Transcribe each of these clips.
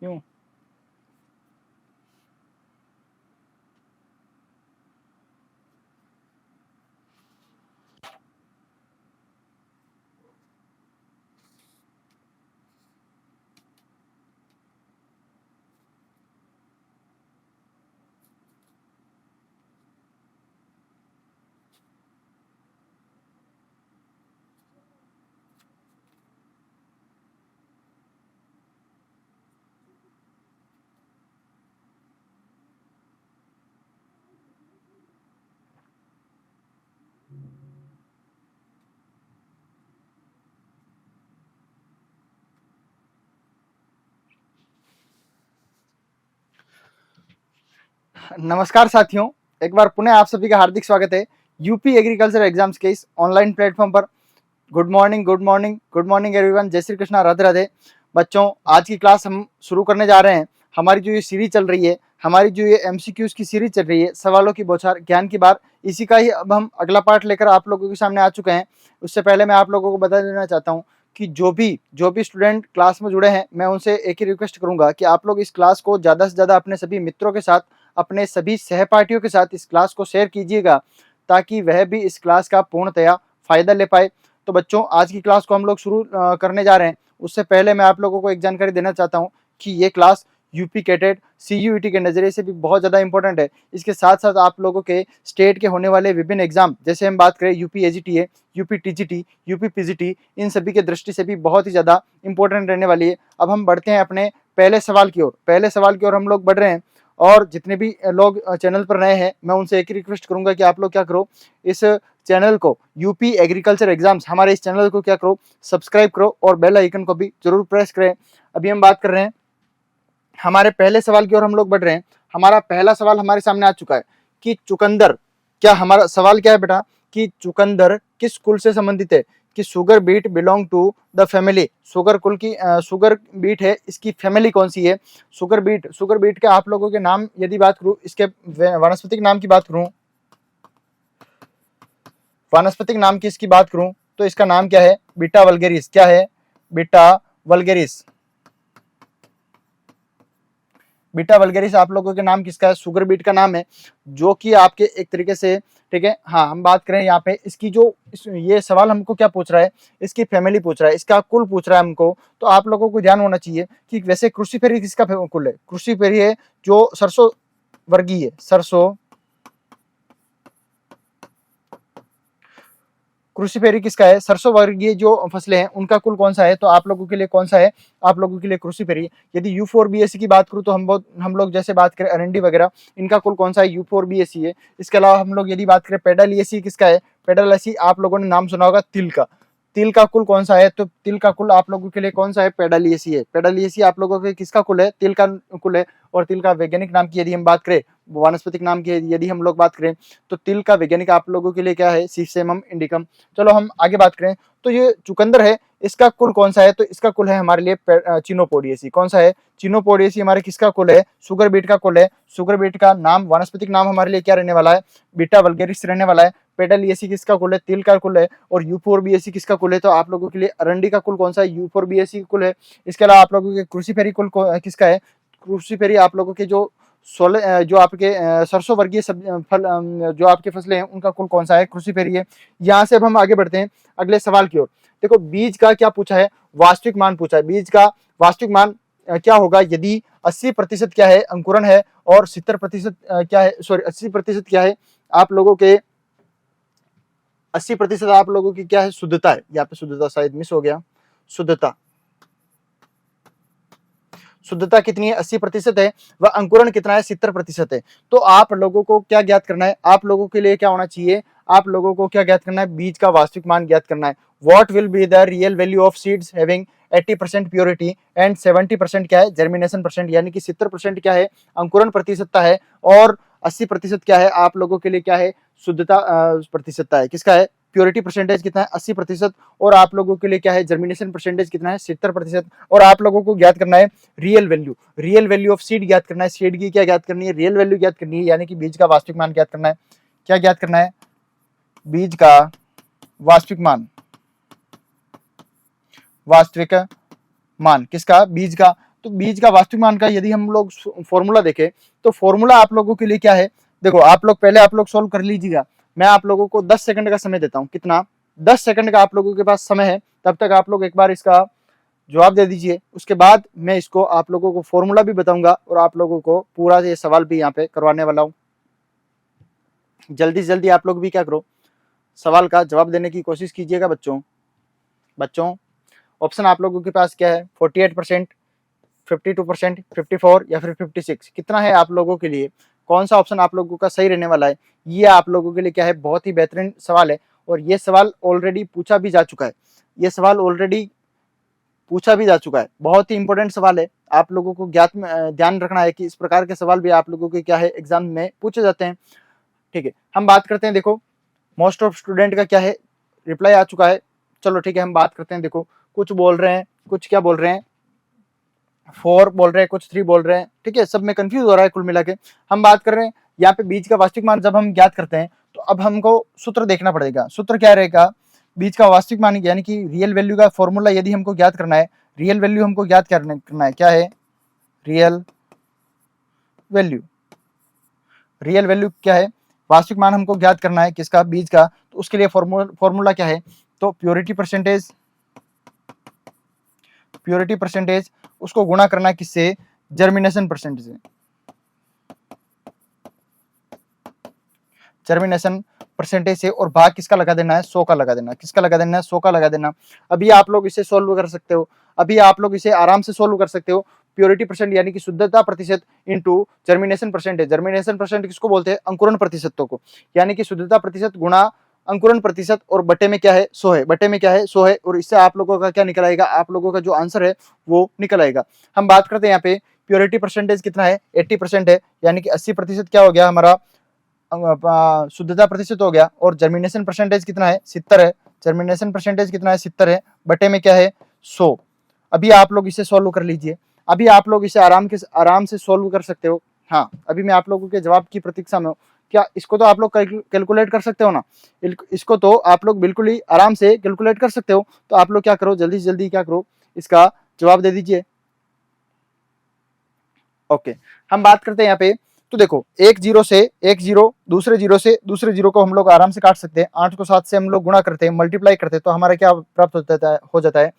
क्यों? नमस्कार साथियों, एक बार पुनः आप सभी का हार्दिक स्वागत है यूपी एग्रीकल्चर एग्जाम्स के इस ऑनलाइन प्लेटफॉर्म पर। Good morning, good morning, good morning everyone. जय श्री कृष्णा, राधे राधे। बच्चों, आज की क्लास हम शुरू करने जा रहे हैं। हमारी जो ये सीरीज चल रही है, हमारी जो ये एमसीक्यूज की सीरीज चल रही है, सवालों की बौछार, ज्ञान की बार, इसी का ही अब हम अगला पार्ट लेकर आप लोगों के सामने आ चुके हैं। उससे पहले मैं आप लोगों को बता देना चाहता हूँ कि जो भी स्टूडेंट क्लास में जुड़े हैं, मैं उनसे एक ही रिक्वेस्ट करूंगा कि आप लोग इस क्लास को ज़्यादा से ज़्यादा अपने सभी मित्रों के साथ, अपने सभी सहपाठियों के साथ इस क्लास को शेयर कीजिएगा, ताकि वह भी इस क्लास का पूर्णतया फायदा ले पाए। तो बच्चों, आज की क्लास को हम लोग शुरू करने जा रहे हैं। उससे पहले मैं आप लोगों को एक जानकारी देना चाहता हूँ कि ये क्लास यूपी कैटेट सीयूईटी के नज़रिए से भी बहुत ज़्यादा इंपॉर्टेंट है। इसके साथ साथ आप लोगों के स्टेट के होने वाले विभिन्न एग्जाम, जैसे हम बात करें यूपी एजीटीए, यूपी टीजीटी, यूपी पीजीटी, इन सभी के दृष्टि से भी बहुत ही ज़्यादा इंपॉर्टेंट रहने वाली है। अब हम बढ़ते हैं अपने पहले सवाल की ओर। पहले सवाल की ओर हम लोग बढ़ रहे हैं, और जितने भी लोग चैनल पर नए हैं, मैं उनसे एक ही रिक्वेस्ट करूंगा कि आप लोग क्या करो, इस चैनल को, यूपी एग्रीकल्चर एग्जाम्स, हमारे इस चैनल को क्या करो, सब्सक्राइब करो और बेल आइकन को भी जरूर प्रेस करें। अभी हम बात कर रहे हैं हमारे पहले सवाल की ओर हम लोग बढ़ रहे हैं। हमारा पहला सवाल हमारे सामने आ चुका है कि चुकंदर, क्या हमारा सवाल क्या है बेटा, कि चुकंदर किस कुल से संबंधित है? कि sugar beet belong to the family, sugar कुल की शुगर बीट है, इसकी फैमिली कौन सी है? शुगर बीट के आप लोगों के नाम यदि बात करूं, इसके वानस्पतिक नाम की बात करूं, वानस्पतिक नाम की इसकी बात करूं, तो इसका नाम क्या है? Beta vulgaris. क्या है? Beta vulgaris. बीटा वल्गेरिस आप लोगों के नाम किसका है? शुगर बीट का नाम है, जो कि आपके एक तरीके से, ठीक है। हाँ, हम बात करें यहाँ पे इसकी जो ये सवाल हमको क्या पूछ रहा है, इसकी फैमिली पूछ रहा है, इसका कुल पूछ रहा है हमको। तो आप लोगों को ध्यान होना चाहिए कि वैसे क्रूसीफेरी किसका कुल है? क्रूसीफेरी है जो सरसों वर्गीय, सरसों क्रूसीफेरी किसका है? सरसों वर्गीय जो फसलें हैं उनका कुल कौन सा है? तो आप लोगों के लिए कौन सा है? आप लोगों के लिए क्रूसीफेरी। यदि U4BAC की बात करूं, तो हम लोग जैसे बात करें अरंडी वगैरह, इनका कुल कौन सा है? U4BAC है। इसके अलावा हम लोग यदि बात करें पेडालिएसी किसका है? पेडालिएसी आप लोगों ने नाम सुना होगा तिल का। तिल का कुल कौन सा है? तो तिल का कुल आप लोगों के लिए कौन सा है? पेडालिएसी है। पेडालिएसी आप लोगों के किसका कुल है? तिल का कुल है। और तिल का वैज्ञानिक नाम की यदि हम बात करें, वानस्पतिक नाम की यदि हम लोग बात करें, तो तिल का वैज्ञानिक आप लोगों के लिए क्या है? सीसेमम इंडिकम। चलो हम आगे बात करें, तो ये चुकंदर है, इसका कुल कौन सा है? तो इसका कुल है हमारे लिए चिनोपोडियेसी। कौन सा है? चिनोपोडियेसी हमारे किसका कुल है? शुगर बीट का कुल है। शुगर बीट का नाम, वानस्पतिक नाम हमारे लिए क्या रहने वाला है? बीटा वल्गेरिस रहने वाला है। पेडालिएसी किसका कुल है? तिल का कुल है। और U4BAC किसका कुल है? तो आप लोगों के लिए अरंडी का कुल कौन सा है? U4BAC कुल है। इसके अलावा आप लोगों के क्रूसीफेरी कुल किसका है? क्रूसीफेरी आप लोगों के जो जो आपके सरसों वर्गीय फल, जो आपके फसलें हैं, उनका कुल कौन सा है? क्रूसीफेरी है। यहाँ से अब हम आगे बढ़ते हैं अगले सवाल की ओर। देखो, बीज का क्या पूछा है? वास्तविक मान पूछा है। बीज का वास्तविक मान क्या होगा यदि 80% क्या है? अंकुरण है, और 70% क्या है? सॉरी, 80% क्या है आप लोगों के? 80% आप लोगों की क्या है? शुद्धता है। यहाँ पे शुद्धता शायद मिस हो गया। शुद्धता, शुद्धता कितनी है? 80% है। वह अंकुरण कितना है? 70% है। तो आप लोगों को क्या ज्ञात करना है? आप लोगों के लिए क्या होना चाहिए? आप लोगों को क्या ज्ञात करना है? बीज का वास्तविक मान ज्ञात करना है। What will be the real value of seeds having 80% purity and 70% क्या है? जर्मिनेशन परसेंट, यानी कि 70% क्या है? अंकुरण प्रतिशतता है, और 80% क्या है? आप लोगों के लिए क्या है? शुद्धता प्रतिशतता है। किसका है? प्योरिटी परसेंटेज कितना है? 80%। और आप लोगों के लिए क्या है? जर्मिनेशन परसेंटेज कितना है? 70%। और आप लोगों को ज्ञात करना है रियल वैल्यू ऑफ सीड ज्ञात करना है। सीड की क्या ज्ञात करनी है? रियल वैल्यू ज्ञात करनी है, यानी कि बीज का वास्तविक मान ज्ञात करना है। क्या ज्ञात करना है? बीज का वास्तविक मान। वास्तविक मान किसका? बीज का। तो बीज का वास्तविक मान का यदि हम लोग फॉर्मूला देखें तो फॉर्मूला आप लोगों के लिए क्या है, देखो आप लोग पहले आप लोग सोल्व कर लीजिएगा। मैं आप लोगों को 10 सेकंड का समय देता हूं। कितना? 10 सेकंड का आप लोगों के पास समय है। तब तक आप लोग एक बार इसका जवाब दे दीजिए। उसके बाद मैं इसको आप लोगों को फॉर्मूला भी बताऊंगा और आप लोगों को पूरा ये सवाल भी यहाँ पे करवाने वाला हूँ। जल्दी से जल्दी आप लोग भी क्या करो, सवाल का जवाब देने की कोशिश कीजिएगा बच्चों। ऑप्शन आप लोगों के पास क्या है? 48%, 52%, 54 या फिर 56। कितना है आप लोगों के लिए? कौन सा ऑप्शन आप लोगों का सही रहने वाला है? ये आप लोगों के लिए क्या है, बहुत ही बेहतरीन सवाल है। और ये सवाल ऑलरेडी पूछा भी जा चुका है। बहुत ही इंपॉर्टेंट सवाल है। आप लोगों को ध्यान रखना है कि इस प्रकार के सवाल भी आप लोगों के क्या है, एग्जाम में पूछे जाते हैं। ठीक है, हम बात करते हैं। देखो मोस्ट ऑफ स्टूडेंट का क्या है, रिप्लाई आ चुका है। चलो ठीक है, हम बात करते हैं। देखो कुछ बोल रहे हैं, कुछ क्या बोल रहे हैं, 4 बोल रहे हैं, कुछ 3 बोल रहे हैं। ठीक है, सब में कंफ्यूज हो रहा है कुल मिला के। हम बात कर रहे हैं यहाँ पे बीज का वास्तविक मान जब हम ज्ञात करते हैं तो अब हमको सूत्र देखना पड़ेगा। सूत्र क्या रहेगा? बीज का वास्तविक मान यानी कि रियल वैल्यू का फॉर्मूला यदि हमको ज्ञात करना है, रियल वैल्यू हमको ज्ञात करना है। क्या है? रियल वैल्यू क्या है? वास्तविक मान हमको ज्ञात करना है किसका? बीज का। तो उसके लिए फॉर्मूला क्या है? तो प्योरिटी परसेंटेज उसको गुणा करना है किससे? जर्मिनेशन परसेंटेज से। जर्मिनेशन परसेंटेज से और भाग किसका लगा देना है? 100 का लगा देना। किसका लगा देना है? 100 का लगा देना। अभी आप लोग इसे सोल्व कर सकते हो। अभी आप लोग इसे आराम से सोल्व कर सकते हो। प्योरिटी परसेंट यानी कि शुद्धता प्रतिशत into germination percentage. Germination percent किसको बोलते हैं? अंकुरण प्रतिशतों को। यानी कि शुद्धता प्रतिशत गुणा अंकुरण प्रतिशत और बटे में क्या है? 100 है। बटे में क्या है? 100 है। और इससे आप लोगों का क्या निकल आएगा? आप लोगों का जो आंसर है वो निकल आएगा। हम बात करते हैं यहाँ पे प्योरिटी परसेंटेज कितना है? 80% है। यानी कि 80% क्या हो गया हमारा? शुद्धता प्रतिशत हो गया। और जर्मिनेशन परसेंटेज कितना है? 70 है। जर्मिनेशन परसेंटेज कितना है? 70 है। बटे में क्या है? 100। अभी आप लोग इसे सॉल्व कर लीजिए। अभी आप लोग इसे आराम से सॉल्व कर सकते हो। हाँ, अभी मैं आप लोगों के जवाब की प्रतीक्षा में हूँ। क्या इसको तो आप लोग कैलकुलेट कर सकते हो ना? इसको तो आप लोग बिल्कुल ही आराम से कैलकुलेट कर सकते हो। तो आप लोग क्या करो, जल्दी से जल्दी क्या करो, इसका जवाब दे दीजिए। ओके, हम बात करते हैं यहाँ पे। तो देखो एक जीरो से एक जीरो, दूसरे जीरो से दूसरे जीरो को हम लोग आराम से काट सकते हैं। 8 को 7 से हम लोग गुणा करते हैं, मल्टीप्लाई करते हैं, तो हमारा क्या प्राप्त हो जाता है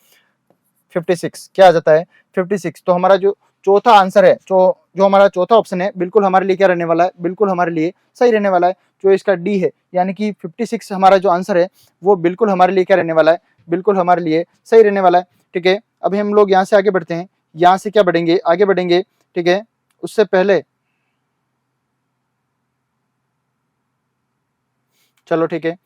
56। क्या आ जाता है? 56। तो हमारा जो चौथा आंसर है, जो हमारा चौथा ऑप्शन है, बिल्कुल हमारे लिए क्या रहने वाला है? बिल्कुल हमारे लिए सही रहने वाला है। जो इसका डी है यानी कि 56 हमारा जो आंसर है वो बिल्कुल हमारे लिए क्या रहने वाला है? बिल्कुल हमारे लिए सही रहने वाला है। ठीक है, अभी हम लोग यहाँ से आगे बढ़ते हैं। यहाँ से क्या बढ़ेंगे? आगे बढ़ेंगे। ठीक है, उससे पहले चलो ठीक है,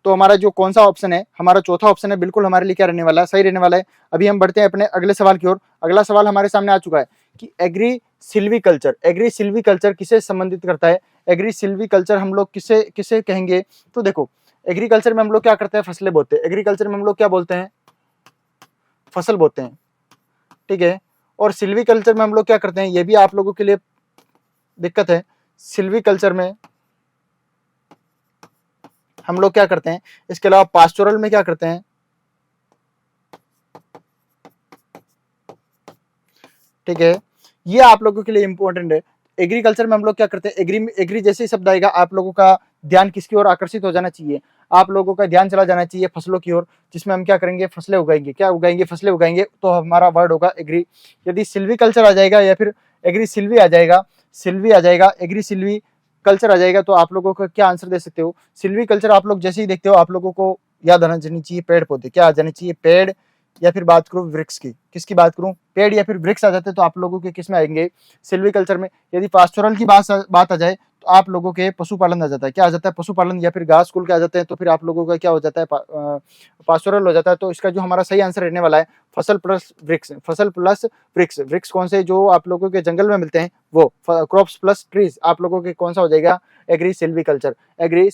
तो हमारा जो कौन सा ऑप्शन है, हमारा चौथा ऑप्शन है, बिल्कुल हमारे लिए क्या रहने वाला है? सही रहने वाला है। अभी हम बढ़ते हैं अपने अगले सवाल की ओर। अगला सवाल हमारे सामने आ चुका है कि एग्री सिल्वीकल्चर किसे संबंधित करता है? एग्री सिल्वीकल्चर हम लोग किसे किसे कहेंगे? तो देखो एग्रीकल्चर में हम लोग क्या करते हैं? फसलें बोते हैं। एग्रीकल्चर में हम लोग क्या बोलते हैं? फसल बोते हैं। ठीक है, और सिल्वीकल्चर में हम लोग क्या करते हैं? ये भी आप लोगों के लिए दिक्कत है। सिल्वीकल्चर में हम लोग क्या करते हैं? इसके अलावा पास्टोरल में क्या करते हैं? ठीक है, ये आप लोगों के लिए इंपॉर्टेंट है। एग्रीकल्चर में हम लोग क्या करते हैं? एग्री जैसे ही शब्द आएगा आप लोगों का ध्यान किसकी ओर आकर्षित हो जाना चाहिए? आप लोगों का ध्यान चला जाना चाहिए फसलों की ओर, जिसमें हम क्या करेंगे? फसलें उगाएंगे। क्या उगाएंगे? फसलें उगाएंगे। तो हमारा वर्ड होगा एग्री। यदि सिल्वीकल्चर आ जाएगा या फिर एग्री सिल्वी आ जाएगा, एग्री सिल्वी कल्चर आ जाएगा, तो आप लोगों का क्या आंसर दे सकते हो? सिल्वी कल्चर आप लोग जैसे ही देखते हो आप लोगों को याद आना चाहिए पेड़ पौधे। क्या आ जाने चाहिए? पेड़, या फिर बात करूं वृक्ष की। किसकी बात करूं? पेड़ या फिर वृक्ष आ जाते तो आप लोगों के किस में आएंगे? सिल्वीकल्चर में। यदि पास्टोरल की बात आ जाए तो आप लोगों के पशुपालन आ जाता है। क्या आ जाता है? पशुपालन या फिर घास कुल के आ जाते हैं, तो फिर आप लोगों का क्या हो जाता है? पास्टोरल हो जाता है। तो इसका जो हमारा सही आंसर रहने वाला है फसल प्लस वृक्ष। वृक्ष कौन से? जो आप लोगों के जंगल में मिलते हैं वो। क्रॉप्स प्लस ट्रीज आप लोगों के कौन सा हो जाएगा? Agri silviculture. Agri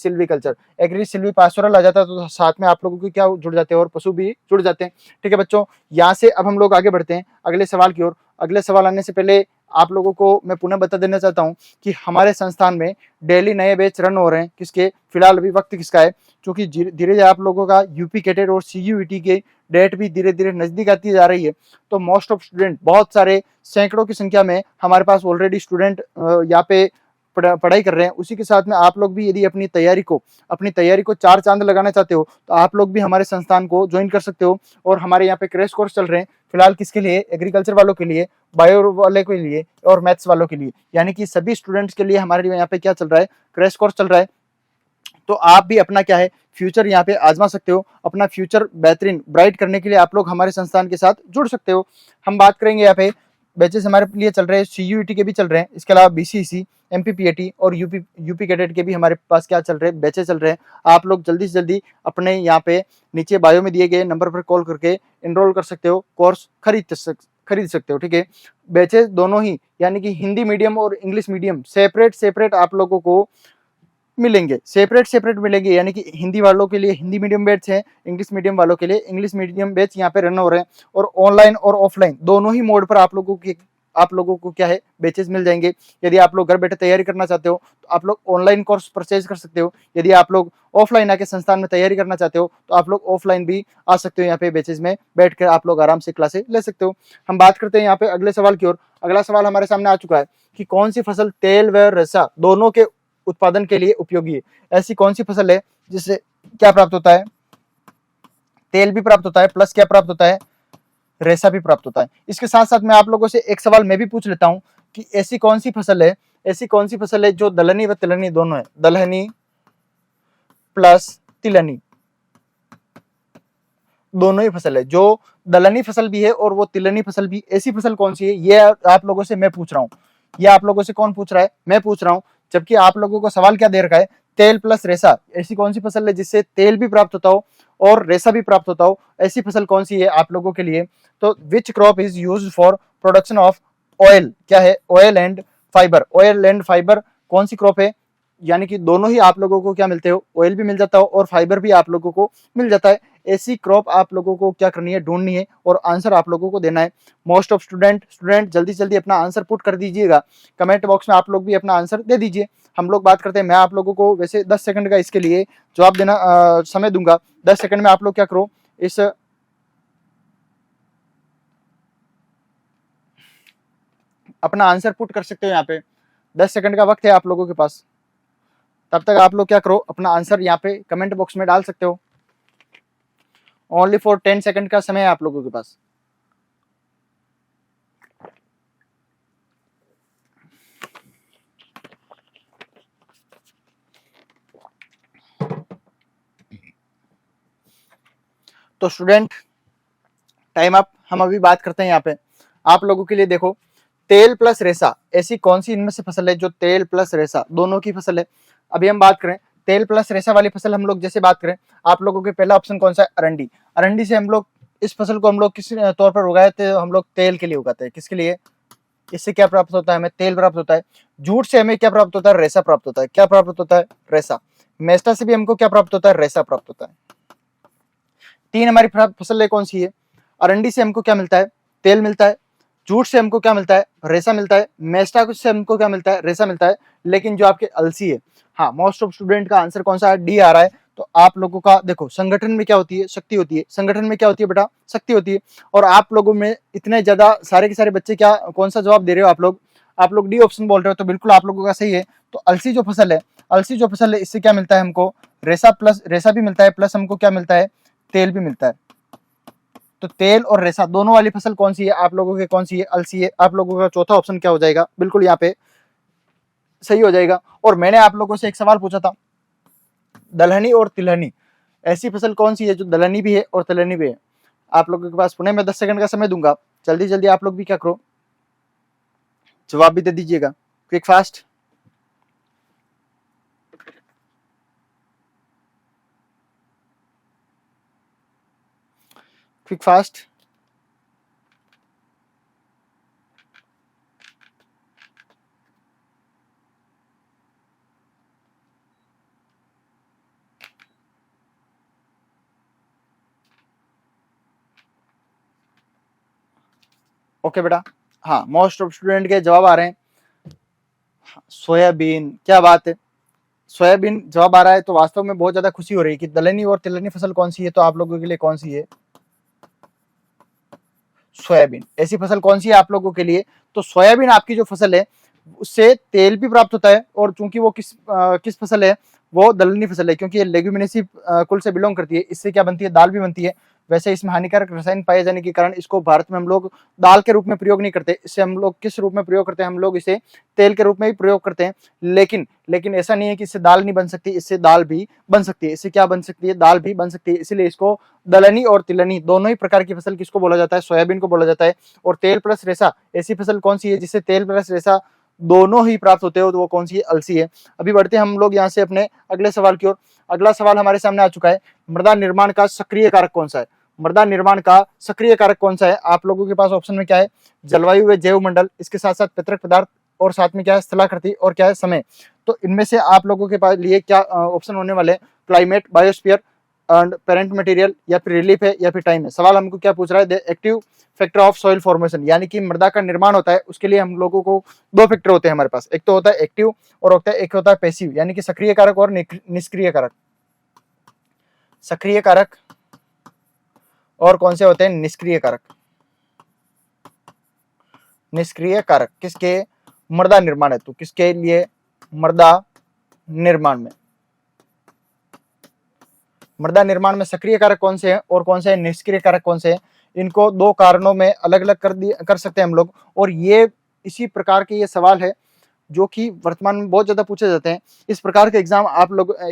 silvi pastoral आ जाता है तो साथ में आप लोगों के क्या जुड़ जाते हैं? और पशु भी जुड़ जाते हैं। ठीक है बच्चों, यहाँ से अब हम लोग आगे बढ़ते हैं अगले सवाल की ओर। अगले सवाल आने से पहले आप लोगों को मैं पुनः बता देना चाहता हूँ कि हमारे संस्थान में डेली नए बैच रन हो रहे हैं। किसके? फिलहाल अभी वक्त किसका है? क्योंकि धीरे धीरे आप लोगों का यूपी कैडेट और सीयूईटी के डेट भी धीरे धीरे नजदीक आती जा रही है। तो मोस्ट ऑफ स्टूडेंट, बहुत सारे सैकड़ों की संख्या में हमारे पास ऑलरेडी स्टूडेंट यहाँ पे पढ़ाई कर रहे हैं। उसी के साथ में आप लोग भी यदि अपनी तैयारी को चार चांद लगाना चाहते हो तो आप लोग भी हमारे संस्थान को ज्वाइन कर सकते हो। और हमारे यहाँ पे क्रैश कोर्स चल रहे हैं फिलहाल किसके लिए? एग्रीकल्चर वालों के लिए, बायो वाले के लिए और मैथ्स वालों के लिए, यानी कि सभी स्टूडेंट्स के लिए हमारे यहाँ पे क्या चल रहा है? क्रैश कोर्स चल रहा है। तो आप भी अपना क्या है, फ्यूचर यहाँ पे आजमा सकते हो। अपना फ्यूचर बेहतरीन ब्राइट करने के लिए आप लोग हमारे संस्थान के साथ जुड़ सकते हो। हम बात करेंगे यहाँ पे बैचेस हमारे लिए चल रहे हैं, सीयूईटी के भी चल रहे हैं, इसके अलावा बीसीसी, एमपीपीएटी और यूपी कैडेट के भी हमारे पास क्या चल रहे हैं? बैचेस चल रहे हैं। आप लोग जल्दी से जल्दी अपने यहाँ पे नीचे बायो में दिए गए नंबर पर कॉल करके एनरोल कर सकते हो, कोर्स खरीद सकते हो। ठीक है, बैचेस दोनों ही यानी कि हिंदी मीडियम और इंग्लिश मीडियम सेपरेट आप लोगों को मिलेंगे, सेपरेट मिलेंगे। यानी कि हिंदी वालों के लिए हिंदी मीडियम बैच है, इंग्लिश मीडियम वालों के लिए इंग्लिश मीडियम बैच यहाँ पे रन हो रहे हैं। और ऑनलाइन और ऑफलाइन दोनों ही मोड पर आप लोगों को क्या है? बैचेस मिल जाएंगे। यदि आप लोग घर बैठे तैयारी करना चाहते हो तो आप लोग ऑनलाइन कोर्स परचेज कर सकते हो। यदि आप लोग ऑफलाइन आके संस्थान में तैयारी करना चाहते हो तो आप लोग ऑफलाइन भी आ सकते हो। यहाँ पे बैचेस में बैठ कर आप लोग आराम से क्लासेस ले सकते हो। हम बात करते हैं यहाँ पे अगले सवाल की ओर। अगला सवाल हमारे सामने आ चुका है कि कौन सी फसल तेल व रेशा दोनों के उत्पादन के लिए उपयोगी है? ऐसी कौन सी फसल है जिससे क्या प्राप्त होता है? तेल भी प्राप्त होता है, प्लस क्या प्राप्त होता है? रेशा भी प्राप्त होता है। इसके साथ साथ मैं आप लोगों से एक सवाल मैं भी पूछ लेता हूं कि ऐसी कौन सी फसल है जो दलहनी व तिलहनी दोनों है? दलहनी प्लस तिलहनी दोनों ही फसल है, जो दलहनी फसल भी है और वो तिलहनी फसल भी। ऐसी फसल कौन सी है? ये आप लोगों से मैं पूछ रहा हूँ। ये आप लोगों से कौन पूछ रहा है? मैं पूछ रहा हूँ। जबकि आप लोगों को सवाल क्या दे रखा है? तेल प्लस रेशा। ऐसी कौन सी फसल है जिससे तेल भी प्राप्त होता हो और रेशा भी प्राप्त होता हो? ऐसी फसल कौन सी है आप लोगों के लिए? तो which crop is use for production of oil? क्या है? Oil and fibre. Oil and fibre कौन सी क्रॉप है? यानी कि दोनों ही आप लोगों को क्या मिलते हो? ऑयल भी मिल जाता हो और फाइबर भी आप लोगों को मिल जाता है। ऐसी क्रॉप आप लोगों को क्या करनी है? ढूंढनी है और आंसर आप लोगों को देना है। मोस्ट ऑफ स्टूडेंट जल्दी जल्दी अपना आंसर पुट कर दीजिएगा। कमेंट बॉक्स में आप लोग भी अपना आंसर दे दीजिए। हम लोग बात करते हैं। मैं आप लोगों को वैसे 10 सेकंड का इसके लिए जवाब देना समय दूंगा। 10 सेकंड में आप लोग क्या करो, इस अपना आंसर पुट कर सकते हो। यहाँ पे 10 सेकंड का वक्त है आप लोगों के पास। तब तक आप लोग क्या करो, अपना आंसर यहाँ पे कमेंट बॉक्स में डाल सकते हो। ओनली फॉर 10 सेकंड का समय है आप लोगों के पास। तो स्टूडेंट, टाइम अप। हम अभी बात करते हैं यहाँ पे आप लोगों के लिए। देखो, तेल प्लस रेशा, ऐसी कौन सी इनमें से फसल है जो तेल प्लस रेशा दोनों की फसल है? अभी हम बात करें तेल प्लस रेशा वाली फसल। हम लोग जैसे बात करें, आप लोगों के पहला ऑप्शन कौन सा है? अरंडी। अरंडी से हम लोग इस फसल को हम लोग किस तौर पर उगाए थे? हम लोग तेल के लिए उगाते हैं। किसके लिए? इससे क्या प्राप्त होता है? हमें तेल प्राप्त होता है। जूट से हमें क्या प्राप्त होता है? रेशा प्राप्त होता है। क्या प्राप्त होता है? रेशा। मेस्टा से भी हमको क्या प्राप्त होता है? रेशा प्राप्त होता है। तीन हमारी फसल कौन सी है? अरंडी से हमको क्या मिलता है? तेल मिलता है। जूट से हमको क्या मिलता है? रेशा मिलता है। मेस्टा से हमको क्या मिलता है? रेशा मिलता है। लेकिन जो आपके अलसी है, हाँ, मोस्ट ऑफ स्टूडेंट का आंसर कौन सा है? डी आ रहा है। तो आप लोगों का देखो, संगठन में क्या होती है? शक्ति होती है। संगठन में क्या होती है बेटा? शक्ति होती है। और आप लोगों में इतने ज्यादा सारे के सारे बच्चे क्या कौन सा जवाब दे रहे हो? आप लोग डी ऑप्शन बोल रहे हो। तो बिल्कुल आप लोगों का सही है। तो अलसी जो फसल है, इससे क्या मिलता है हमको? रेशा भी मिलता है, प्लस हमको क्या मिलता है? तेल भी मिलता है। तो तेल और रेशा दोनों वाली फसल कौन सी है आप लोगों के? कौन सी है? अलसी है। आप लोगों का चौथा ऑप्शन क्या हो जाएगा? बिल्कुल यहाँ पे सही हो जाएगा। और मैंने आप लोगों से एक सवाल पूछा था, दलहनी और तिलहनी, ऐसी फसल कौन सी है जो दलहनी भी है और तिलहनी भी है? आप लोगों के पास पुणे में 10 सेकंड का समय दूंगा। जल्दी जल्दी आप लोग भी क्या करो, जवाब भी दे दीजिएगा। Quick fast. Quick fast. Okay बेटा, हाँ, मोस्ट ऑफ स्टूडेंट के जवाब आ रहे हैं सोयाबीन। क्या बात है, सोयाबीन जवाब आ रहा है, तो वास्तव में बहुत ज्यादा खुशी हो रही है कि दलहनी और तिलहनी फसल कौन सी है, तो आप लोगों के लिए कौन सी है, सोयाबीन। ऐसी फसल कौन सी है आप लोगों के लिए, तो सोयाबीन आपकी जो फसल है उससे तेल भी प्राप्त होता है, और चूंकि वो किस फसल है, वो दलहनी फसल है, क्योंकि ये लेग्यूमिनेसी कुल से बिलोंग करती है। इससे क्या बनती है, दाल भी बनती है। वैसे इसमें हानिकारक रसायन पाए जाने के कारण इसको भारत में हम लोग दाल के रूप में प्रयोग नहीं करते। इससे हम लोग किस रूप में प्रयोग करते हैं, हम लोग इसे तेल के रूप में भी प्रयोग करते हैं। लेकिन लेकिन ऐसा नहीं है कि इससे दाल नहीं बन सकती, इससे दाल भी बन सकती है। इससे क्या बन सकती है, दाल भी बन सकती है। इसलिए इसको दलहनी और तिलहनी दोनों ही प्रकार की फसल किसको बोला जाता है, सोयाबीन को बोला जाता है। और तेल प्लस रेशा ऐसी फसल कौन सी है जिससे तेल प्लस रेशा दोनों ही प्राप्त होते हो, तो वो कौन सी है, अलसी है। अभी बढ़ते हैं हम लोग यहाँ से अपने अगले सवाल की ओर। अगला सवाल हमारे सामने आ चुका है, मृदा निर्माण का सक्रिय कारक कौन सा है। मृदा निर्माण का सक्रिय कारक कौन सा है, आप लोगों के पास ऑप्शन में क्या है, जलवायु व जैव मंडल, इसके साथ साथ पैतृक पदार्थ, और साथ में क्या है, स्थलाकृति, और क्या है, समय। तो इनमें से आप लोगों के पास लिए क्या ऑप्शन होने वाले, climate, biosphere and parent material, या फिर रिलीफ है, या फिर टाइम है। सवाल हमको क्या पूछ रहा है, the active factor of soil formation, यानी कि मृदा का निर्माण होता है, उसके लिए हम लोगों को दो फैक्टर होते हैं हमारे पास। एक तो होता है एक्टिव और होता है एक होता है पैसिव, यानी कि सक्रिय कारक और निष्क्रिय कारक। सक्रिय कारक और कौन से होते हैं, निष्क्रिय कारक। निष्क्रिय कारक किसके, मृदा निर्माण है, तो किसके लिए, मृदा निर्माण में। मृदा निर्माण में सक्रिय कारक कौन से हैं और कौन से हैं निष्क्रिय कारक कौन से हैं, इनको दो कारणों में अलग अलग कर सकते हैं हम लोग। और ये इसी प्रकार के ये सवाल है जो कि वर्तमान में बहुत ज्यादा पूछे जाते हैं। इस प्रकार के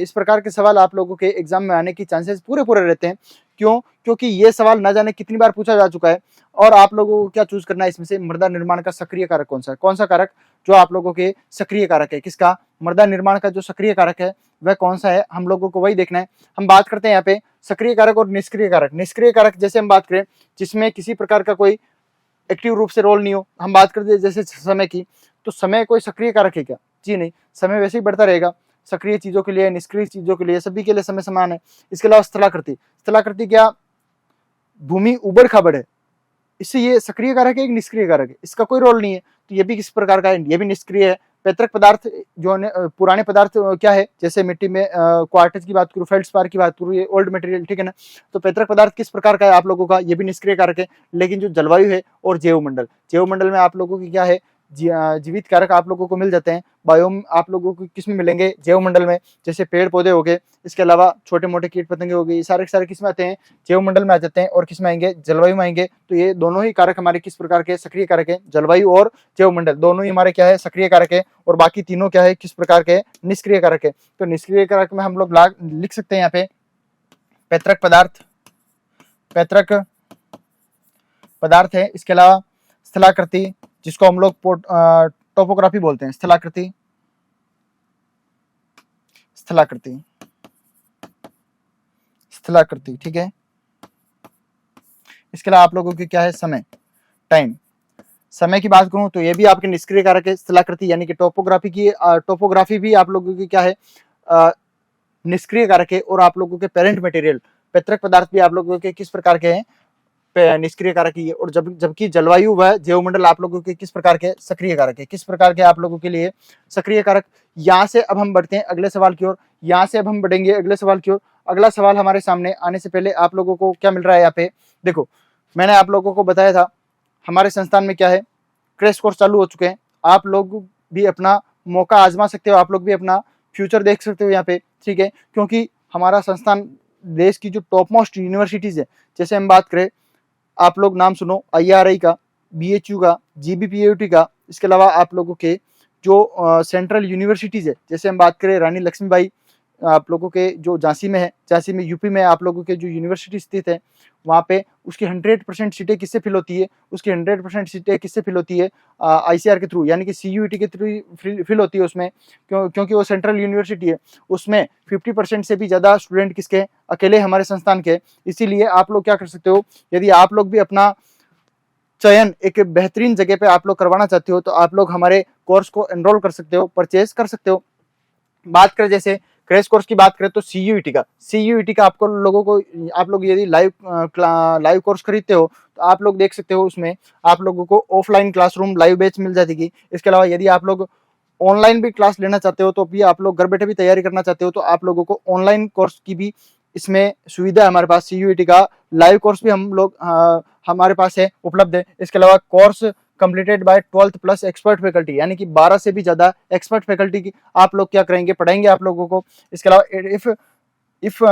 इस प्रकार के सवाल आप लोगों के एग्जाम में आने की चांसेस पूरे पूरे रहते हैं। क्यों, क्योंकि ये सवाल न जाने कितनी बार पूछा जा चुका है। और आप लोगों को क्या चूज करना है इसमें से, मृदा निर्माण का सक्रिय कारक कौन सा है, कौन सा कारक जो आप लोगों के सक्रिय कारक है, किसका, मृदा निर्माण का जो सक्रिय कारक है वह कौन सा है, हम लोगों को वही देखना है। हम बात करते हैं यहाँ पे सक्रिय कारक और निष्क्रिय कारक। निष्क्रिय कारक जैसे हम बात करें जिसमें किसी प्रकार का कोई एक्टिव रूप से रोल नहीं हो, हम बात करते हैं जैसे समय की, तो समय कोई सक्रिय कारक है क्या, जी नहीं, समय वैसे ही बढ़ता रहेगा। सक्रिय चीजों के लिए, निष्क्रिय चीजों के लिए, सभी के लिए समय समान है। इसके अलावा स्थलाकृति, स्थलाकृति क्या, भूमि उबड़ खाबड़ है, इससे ये सक्रिय कारक है, एक निष्क्रिय कारक है, इसका कोई रोल नहीं है, तो ये भी किस प्रकार का है, ये भी निष्क्रिय है। पैतृक पदार्थ जो पुराने पदार्थ क्या है, जैसे मिट्टी में क्वार्टज की बात करूँ, फेल्डस्पार की बात करूँ, ये ओल्ड मटेरियल, ठीक है ना। तो पैतृक पदार्थ किस प्रकार का है आप लोगों का, ये भी निष्क्रिय कारक है। लेकिन जो जलवायु है और जैव मंडल, जैव मंडल में आप लोगों की क्या है, जीवित कारक आप लोगों को मिल जाते हैं। बायोम आप लोगों को किस में मिलेंगे, जैव मंडल में, जैसे पेड़ पौधे हो गए, इसके अलावा छोटे मोटे कीट पतंगे हो गए, ये सारे के सारे किस में आते हैं, जैव मंडल में आ जाते हैं। और किस में आएंगे, जलवायु में आएंगे। तो ये दोनों ही कारक हमारे किस प्रकार के, सक्रिय कारक है। जलवायु और जैव मंडल दोनों ही हमारे क्या है, सक्रिय कारक है। और बाकी तीनों क्या है, किस प्रकार के, निष्क्रिय कारक है। तो निष्क्रिय कारक में हम लोग लिख सकते हैं यहाँ पे पैतृक पदार्थ, पैतृक पदार्थ है। इसके अलावा स्थलाकृति, जिसको हम लोग टोपोग्राफी बोलते हैं, स्थलाकृति, स्थलाकृति, स्थलाकृति, ठीक है। इसके अलावा आप लोगों की क्या है, समय, टाइम। समय की बात करूं तो ये भी आपके निष्क्रिय कारक है, स्थलाकृति यानी कि टोपोग्राफी भी आप लोगों की क्या है, निष्क्रिय कारक है। और आप लोगों के पेरेंट मटेरियल, पैतृक पदार्थ भी आप लोगों के किस प्रकार के हैं, निष्क्रिय कारक ही है। और जबकि जलवायु व जैव मंडल आप लोगों के किस प्रकार के, सक्रिय कारक है। किस प्रकार के आप लोगों के लिए सक्रिय कारक। यहाँ से अब हम बढ़ते हैं अगले सवाल की ओर, यहाँ से अब हम बढ़ेंगे अगले सवाल की ओर। अगला सवाल हमारे सामने आने से पहले आप लोगों को क्या मिल रहा है यहाँ पे, देखो मैंने आप लोगों को बताया था हमारे संस्थान में क्या है, क्रैश कोर्स चालू हो चुके हैं। आप लोग भी अपना मौका आजमा सकते हो, आप लोग भी अपना फ्यूचर देख सकते हो यहाँ पे, ठीक है। क्योंकि हमारा संस्थान देश की जो टॉप मोस्ट यूनिवर्सिटीज है, जैसे हम बात करें, आप लोग नाम सुनो IRI का, BHU का, GBPUT का। इसके अलावा आप लोगों के जो सेंट्रल यूनिवर्सिटीज है, जैसे हम बात करें रानी लक्ष्मीबाई, आप लोगों के जो झांसी में है, झांसी में यूपी में आप लोगों के जो यूनिवर्सिटी स्थित है, वहाँ पे उसकी 100% सीटें किससे फिल होती है, उसकी 100% सीटें किससे फिल होती है, ICR के थ्रू, यानी कि CUET के थ्रू फिल होती है उसमें। क्योंकि वो सेंट्रल यूनिवर्सिटी है, उसमें 50% से भी ज़्यादा स्टूडेंट किसके, अकेले हमारे संस्थान के। इसीलिए आप लोग क्या कर सकते हो, यदि आप लोग भी अपना चयन एक बेहतरीन जगह पे आप लोग करवाना चाहते हो, तो आप लोग हमारे कोर्स को एनरोल कर सकते हो, परचेज कर सकते हो। बात करें जैसे क्रैश कोर्स की बात करें तो CUET का, आपको लोगों को, आप लोग यदि लाइव कोर्स खरीदते हो तो आप लोग देख सकते हो उसमें आप लोगों को ऑफलाइन क्लासरूम लाइव बैच मिल जाएगी। इसके अलावा यदि आप लोग ऑनलाइन भी क्लास लेना चाहते हो तो भी आप लोग घर बैठे भी तैयारी करना चाहते हो तो आप लोगों को ऑनलाइन कोर्स की भी इसमें सुविधा है हमारे पास। सीयूईटी का लाइव कोर्स भी हम लोग हमारे पास है, उपलब्ध है। इसके अलावा course completed by 12th plus expert faculty, यानी कि 12 से भी ज्यादा एक्सपर्ट फैकल्टी की आप लोग क्या करेंगे, पढ़ाएंगे आप लोगों को। इसके अलावा if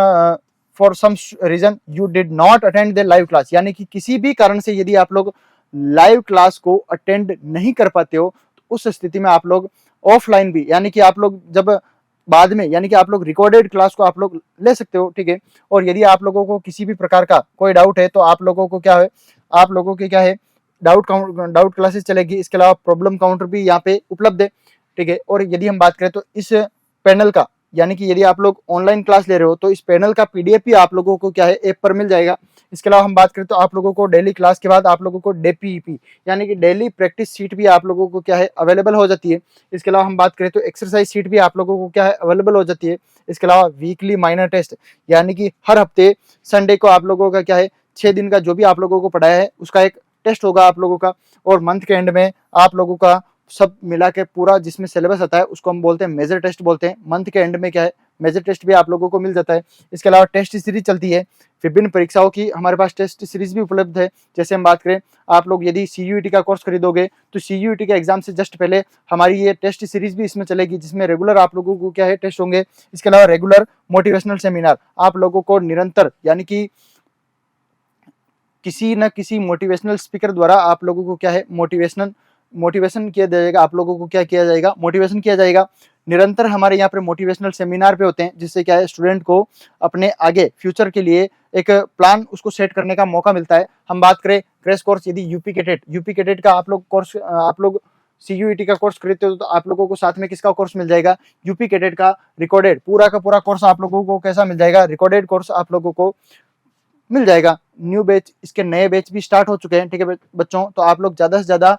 for some reason you did not attend the live class, यानी कि किसी भी कारण से यदि आप लोग लाइव क्लास को अटेंड नहीं कर पाते हो तो उस स्थिति में आप लोग ऑफलाइन भी, यानी कि आप लोग जब बाद में, यानी कि आप लोग रिकॉर्डेड क्लास को आप लोग ले सकते हो, ठीक है। और यदि आप लोगों को किसी भी प्रकार का कोई डाउट है तो आप लोगों को क्या है, आप लोगों के क्या है डाउट क्लासेस चलेगी। इसके अलावा प्रॉब्लम काउंटर भी यहाँ पे उपलब्ध है, ठीक है। और यदि हम बात करें तो इस पैनल का, यानी कि यदि आप लोग ऑनलाइन क्लास ले रहे हो तो इस पैनल का पीडीएफ भी आप लोगों को क्या है ऐप पर मिल जाएगा। इसके अलावा हम बात करें तो आप लोगों को डेली क्लास के बाद आप लोगों को डेपीईपी, यानी कि डेली प्रैक्टिस सीट भी आप लोगों को क्या है अवेलेबल हो जाती है। इसके अलावा हम बात करें तो एक्सरसाइज सीट भी आप लोगों को क्या है अवेलेबल हो जाती है। इसके अलावा वीकली माइनर टेस्ट, यानी कि हर हफ्ते संडे को आप लोगों का क्या है 6 दिन का जो भी आप लोगों को पढ़ाया है उसका एक टेस्ट होगा आप लोगों का। और मंथ के एंड में आप लोगों का सब मिला के पूरा जिसमें सिलेबस आता है उसको हम बोलते हैं मेजर टेस्ट बोलते हैं। मंथ के एंड में क्या है मेजर टेस्ट भी आप लोगों को मिल जाता है। इसके अलावा टेस्ट सीरीज चलती है, विभिन्न परीक्षाओं की हमारे पास टेस्ट सीरीज भी उपलब्ध है। जैसे हम बात करें, आप लोग यदि सीयूईटी का कोर्स खरीदोगे तो सीयूईटी के एग्जाम से जस्ट पहले हमारी ये टेस्ट सीरीज भी इसमें चलेगी, जिसमें रेगुलर आप लोगों को क्या है टेस्ट होंगे। इसके अलावा रेगुलर मोटिवेशनल सेमिनार आप लोगों को निरंतर, यानी कि किसी न किसी मोटिवेशनल स्पीकर द्वारा आप लोगों को क्या है मोटिवेशन किया जाएगा, आप लोगों को क्या किया जाएगा मोटिवेशन किया जाएगा। निरंतर हमारे यहाँ पे मोटिवेशनल सेमिनार पे होते हैं, जिससे क्या है स्टूडेंट को अपने आगे फ्यूचर के लिए एक प्लान उसको सेट करने का मौका मिलता है। हम बात करें क्रैश कोर्स, यदि यूपी कैडेट का आप लोग कोर्स, आप लोग सीयूईटी का कोर्स खरीदते हो तो आप लोगों को साथ में किसका कोर्स मिल जाएगा, यूपी कैडेट का रिकॉर्डेड पूरा का पूरा कोर्स आप लोगों को कैसा मिल जाएगा, रिकॉर्डेड कोर्स आप लोगों को मिल जाएगा। न्यू बैच, इसके नए बैच भी स्टार्ट हो चुके हैं, ठीक है बच्चों। तो आप लोग ज्यादा से ज्यादा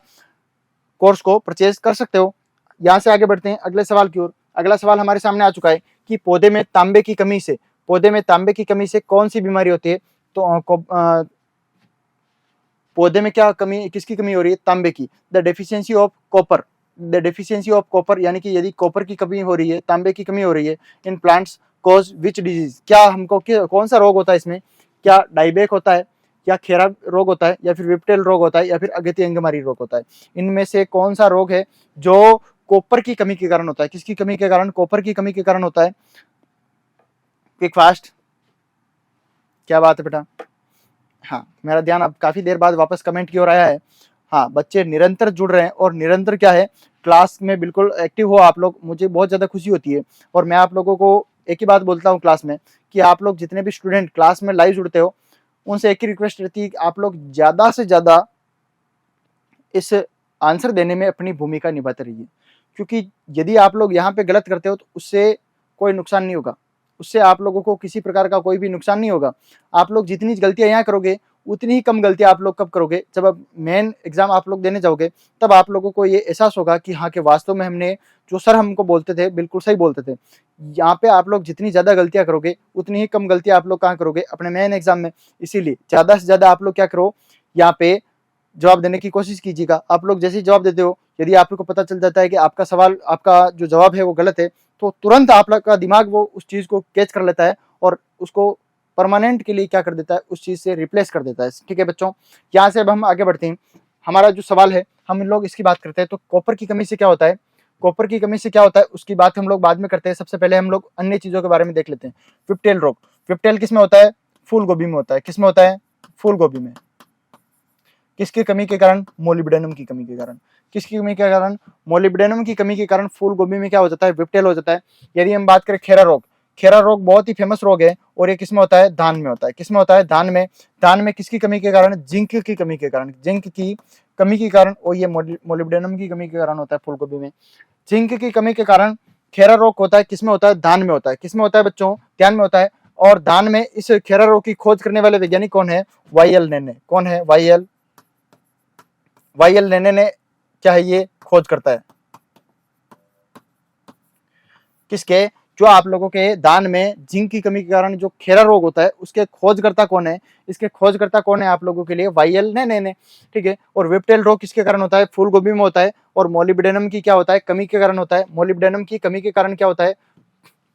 कोर्स को परचेज कर सकते हो। यहाँ से आगे बढ़ते हैं अगले सवाल की ओर। अगला सवाल हमारे सामने आ चुका है कि पौधे में तांबे की कमी से कौन सी बीमारी होती है। तो पौधे में क्या कमी, किसकी कमी हो रही है, तांबे की। द डेफिशिएंसी ऑफ कॉपर, यानी कि यदि कॉपर की कमी हो रही है, तांबे की कमी हो रही है in plants cause which disease, क्या हमको कौन सा रोग होता है इसमें, क्या डायबेक होता है, या खेरा रोग होता है, या फिर विप्टेल रोग होता है, या फिर अगेती अंगमारी रोग होता है। इनमें से कौन सा रोग है जो कॉपर की कमी के कारण होता है, किसकी कमी के कारण, कॉपर की कमी के कारण होता है। क्विक फास्ट, क्या बात है बेटा। हाँ, मेरा ध्यान अब काफी देर बाद वापस कमेंट की ओर आया है। हाँ, बच्चे निरंतर जुड़ रहे हैं और निरंतर क्या है क्लास में बिल्कुल एक्टिव हो आप लोग, मुझे बहुत ज्यादा खुशी होती है। और मैं आप लोगों को एक ही बात बोलता हूँ क्लास में कि आप लोग जितने भी स्टूडेंट क्लास में लाइव जुड़ते हो उनसे एक ही रिक्वेस्ट रहती है कि आप लोग ज्यादा से ज्यादा इस आंसर देने में अपनी भूमिका निभाते रहिए, क्योंकि यदि आप लोग यहाँ पे गलत करते हो तो उससे कोई नुकसान नहीं होगा, उससे आप लोगों को किसी प्रकार का कोई भी नुकसान नहीं होगा। आप लोग जितनी गलतियां यहाँ करोगे उतनी ही कम गलतियां आप लोग कब करोगे, जब अब मेन एग्जाम आप लोग देने जाओगे, तब आप लोगों को ये एहसास होगा कि हाँ कि वास्तव में हमने जो सर हमको बोलते थे बिल्कुल सही बोलते थे। यहाँ पे आप लोग जितनी ज्यादा गलतियां करोगे उतनी ही कम गलतियां आप लोग कहाँ करोगे, अपने मेन एग्जाम में। इसीलिए ज्यादा से ज्यादा आप लोग क्या करो, यहाँ पे जवाब देने की कोशिश कीजिएगा। आप लोग जैसे ही जवाब देते हो, यदि आपको पता चल जाता है कि आपका सवाल, आपका जो जवाब है वो गलत है, तो तुरंत आप लोग का दिमाग वो उस चीज को कैच कर लेता है और उसको परमानेंट के लिए क्या कर देता है, उस चीज से रिप्लेस कर देता है। ठीक है बच्चों, यहाँ से अब हम आगे बढ़ते हैं। हमारा जो सवाल है हम लोग इसकी बात करते हैं। तो कॉपर की कमी से क्या होता है, कॉपर की कमी से क्या होता है उसकी बात हम लोग बाद में करते हैं। सबसे पहले हम लोग अन्य चीजों के बारे में देख लेते हैं। विप्टेल रोग, विप्टेल किसमें होता है, फूल गोभी में होता है। किसमें होता है, फूल गोभी में। किसकी कमी के कारण, मोलिब्डेनम की कमी के कारण। किसकी कमी के कारण, मोलिब्डेनम की कमी के कारण फूल गोभी में क्या हो जाता है, विप्टेल हो जाता है। यदि हम बात करें खेरा रोग, खेरा रोग बहुत ही फेमस रोग है और ये किसमें होता है, धान में होता है। किसमें होता है, धान में। धान में किसकी कमी के कारण, जिंक की कमी के कारण। जिंक की कमी के कारण, और ये मोलिब्डेनम की कमी के कारण होता है फूल गोभी में। जिंक की कमी के कारण खेरा रोग होता है, किसमें होता है, धान में होता है। किसमें होता है बच्चों, ध्यान में होता है। और धान में इस खेरा रोग की खोज करने वाले वैज्ञानिक कौन है, वाईएल नेने। कौन है, वाईएल नेने ने क्या है, ये खोज करता है। किसके, जो आप लोगों के दान में जिंक की कमी के कारण जो खेरा रोग होता है उसके खोजकर्ता कौन है, इसके खोजकर्ता कौन है आप लोगों के लिए, वाईएल ने, ठीक है। और विप्टेल रोग किसके कारण होता है, फूल गोभी में होता है। और मोलिब्डेनम की क्या होता है, कमी के कारण होता है। मोलिब्डेनम की कमी के कारण क्या होता है,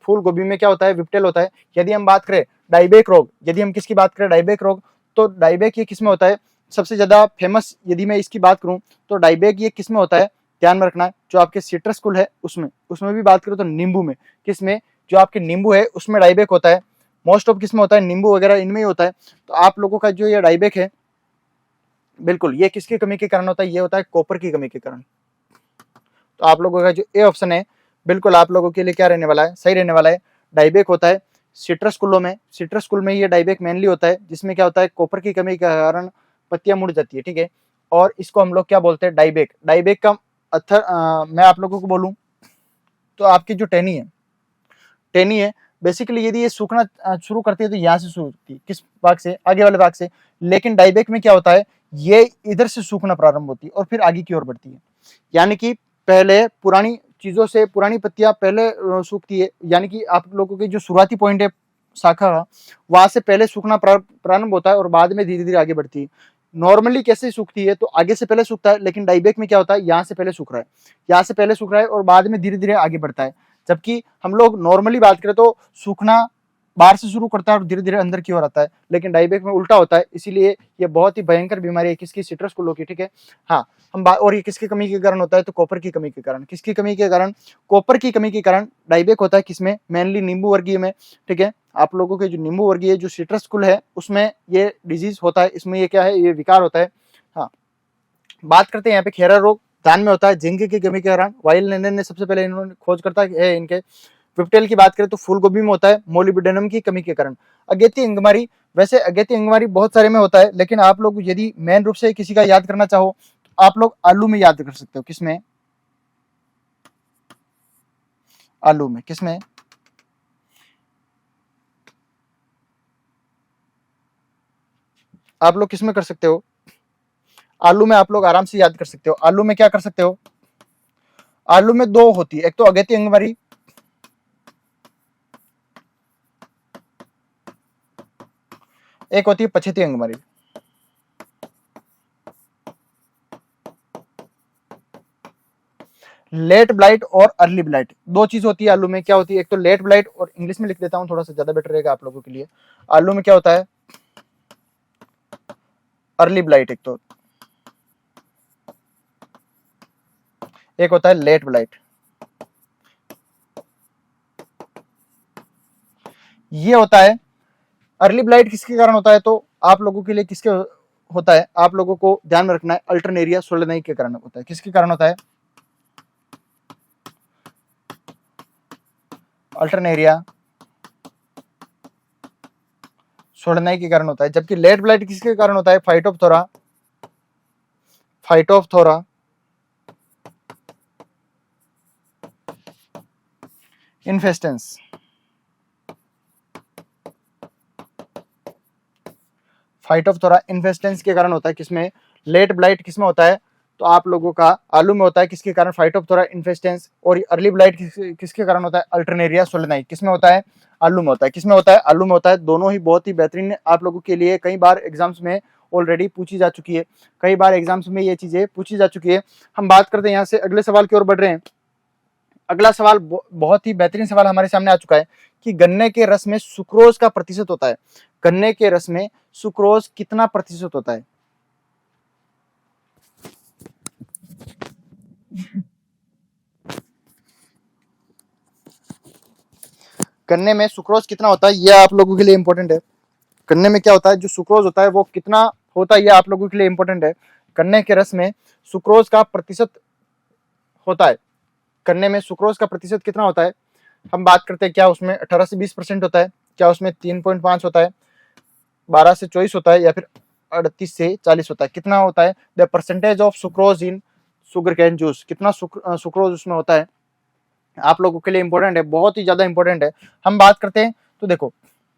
फूल गोभी में क्या होता है, विप्टेल होता है। यदि हम बात करें डाइबेक रोग, यदि हम किसकी बात करें, डाइबेक रोग, तो डाइबेक ये किसमें होता है, सबसे ज्यादा फेमस यदि मैं इसकी बात करूं तो डाइबेक ये किसमें होता है, ध्यान में रखना है, जो आपके सिट्रस कुल है उसमें भी बात करें तो नींबू में, किसमें, जो आपके नींबू है उसमें डाइबेक होता है। मोस्ट ऑफ किसमें होता है, नींबू वगैरह इनमें ही होता है। तो आप लोगों का जो ये डाइबेक है, बिल्कुल ये किसकी कमी के कारण होता है, ये होता है कॉपर की कमी के कारण। तो आप लोगों का जो ए ऑप्शन है बिल्कुल आप लोगों के लिए क्या रहने वाला है, सही रहने वाला है। डाइबेक होता है सिट्रस कुलों में, सिट्रस कुल में ये डाइबेक मेनली होता है, जिसमें क्या होता है, कॉपर की कमी के कारण पत्तियां मुड़ जाती है, ठीक है। और इसको हम लोग क्या बोलते हैं, डाइबेक। डाइबेक का मैं आप लोगों को बोलूं तो आपकी जो टेनी है बेसिकली यदि ये सूखना शुरू करती है तो यहाँ से शुरू होती है, किस भाग से, आगे वाले भाग से। लेकिन डाइबेक में क्या होता है, ये इधर से सूखना प्रारंभ होती है और फिर आगे की ओर बढ़ती है। यानी कि पहले पुरानी चीजों से पुरानी पत्तियां पहले सूखती है, यानी कि आप लोगों के जो शुरुआती पॉइंट है शाखा का, वहां से पहले सूखना प्रारंभ होता है और बाद में धीरे धीरे आगे बढ़ती है। नॉर्मली कैसे सूखती है, तो आगे से पहले सूखता है, लेकिन डाइबेक में क्या होता है, यहाँ से पहले सूख रहा है, यहाँ से पहले सूख रहा है और बाद में धीरे धीरे आगे बढ़ता है। जबकि हम लोग नॉर्मली बात करें तो सूखना बाहर से शुरू करता है और धीरे धीरे अंदर की ओर आता है, लेकिन डाइबेक में उल्टा होता है। इसीलिए ये बहुत ही भयंकर बीमारी है किसकी, सिट्रस कुलों की, ठीक है। हाँ, और ये किसकी कमी के कारण होता है, तो कॉपर की कमी के कारण। किसकी कमी के कारण, कॉपर की कमी के कारण डाइबेक होता है, किसमें, मेनली नींबू वर्गीय में, ठीक है। आप लोगों के जो नींबू वर्गीय जो सिट्रस कुल है उसमें ये डिजीज होता है, इसमें ये क्या है, ये विकार होता है। हाँ, बात करते हैं यहाँ पे खेरा रोग धान में होता है जिंक की कमी के कारण। वाइल ने सबसे पहले इन्होंने खोज करता है इनके। विप्टेल की बात करें तो फूलगोभी में होता है मोलिब्डेनम की कमी के कारण। अगेती अंगमारी, वैसे अगेती अंगमारी बहुत सारे में होता है, लेकिन आप लोग यदि मेन रूप से किसी का याद करना चाहो तो आप लोग आलू में याद कर सकते हो। किसमें, आलू में, किसमें, आप लोग किसमें कर सकते हो, आलू में आप लोग आराम से याद कर सकते हो। आलू में क्या कर सकते हो, आलू में दो होती है, एक तो अगेती अंगमारी, एक होती है पछेती अंगमारी। लेट ब्लाइट और अर्ली ब्लाइट दो चीज होती है आलू में। क्या होती है, एक तो लेट ब्लाइट, और इंग्लिश में लिख देता हूं थोड़ा सा ज्यादा बेटर रहेगा आप लोगों के लिए। आलू में क्या होता है, अर्ली ब्लाइट एक तो, एक होता है लेट ब्लाइट। ये होता है अर्ली ब्लाइट किसके कारण होता है, तो आप लोगों के लिए किसके होता है, आप लोगों को ध्यान में रखना है, अल्टरनेरिया सोलेनाई के कारण होता है। किसके कारण होता है, अल्टरनेरिया सोलेनाई के कारण होता है। जबकि लेट ब्लाइट किसके कारण होता है, Phytophthora, Phytophthora infestans, Phytophthora infestans के कारण होता है। किसमें, लेट ब्लाइट किसमें होता है, तो आप लोगों का आलू में होता है, किसके कारण, फाइटोप्थोरा इन्फेस्टेंस। और अर्ली ब्लाइट किसके कारण होता है, अल्टरनेरिया सोलेनाई, किसमें होता है, आलू में होता है। किसमें होता है, आलू में होता है। दोनों ही बहुत ही बेहतरीन आप लोगों के लिए कई बार एग्जाम्स में ऑलरेडी पूछी जा चुकी है, कई बार एग्जाम्स में ये चीजें पूछी जा चुकी है। हम बात करते हैं यहाँ से अगले सवाल की ओर बढ़ रहे हैं। अगला सवाल बहुत ही बेहतरीन सवाल हमारे सामने आ चुका है कि गन्ने के रस में सुक्रोज का प्रतिशत होता है, गन्ने के रस में सुक्रोज कितना प्रतिशत होता है। गन्ने में सुक्रोज कितना होता है, यह आप लोगों के लिए इंपॉर्टेंट है। गन्ने में क्या होता है, जो सुक्रोज होता है वो कितना होता है, यह आप लोगों के लिए इंपॉर्टेंट है। गन्ने के रस में सुक्रोज का प्रतिशत होता है, गन्ने में सुक्रोज का प्रतिशत कितना होता है। हम बात करते हैं क्या उसमें 18 से 20% होता है, क्या उसमें 3.5 होता है, 12 से 24 होता है, या फिर 38 से 40 होता है, कितना होता है। The percentage of sucrose in sugar cane juice, कितना सुक्रोज उसमें होता है, आप लोगों के लिए इंपॉर्टेंट है, बहुत ही ज्यादा इंपॉर्टेंट है। हम बात करते हैं तो देखो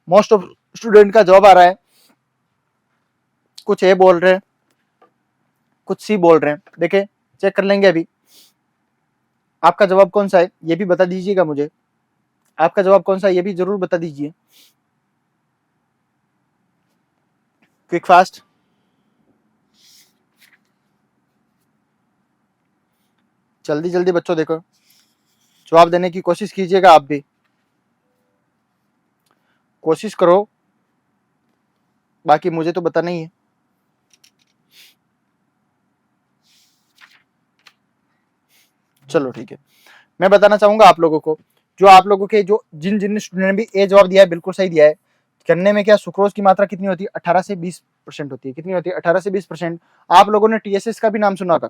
मोस्ट ऑफ स्टूडेंट का जवाब आ रहा है, कुछ ए बोल रहे हैं, कुछ सी बोल रहे हैं। देखे, चेक कर लेंगे अभी आपका जवाब कौन सा है, ये भी बता दीजिएगा मुझे। आपका जवाब कौन सा है ये भी जरूर बता दीजिए। क्विक फास्ट, जल्दी जल्दी बच्चों देखो, जवाब देने की कोशिश कीजिएगा, आप भी कोशिश करो, बाकी मुझे तो बताना ही है। चलो ठीक है, मैं बताना चाहूंगा आप लोगों को, जो आप लोगों के जो जिन जिन स्टूडेंट ने भी ए जवाब दिया है बिल्कुल सही दिया है। गन्ने में क्या सुक्रोज की मात्रा कितनी होती है? 18 से 20% होती है। कितनी होती है? 18 से 20%। आप लोगों ने टीएसएस का भी नाम सुना होगा,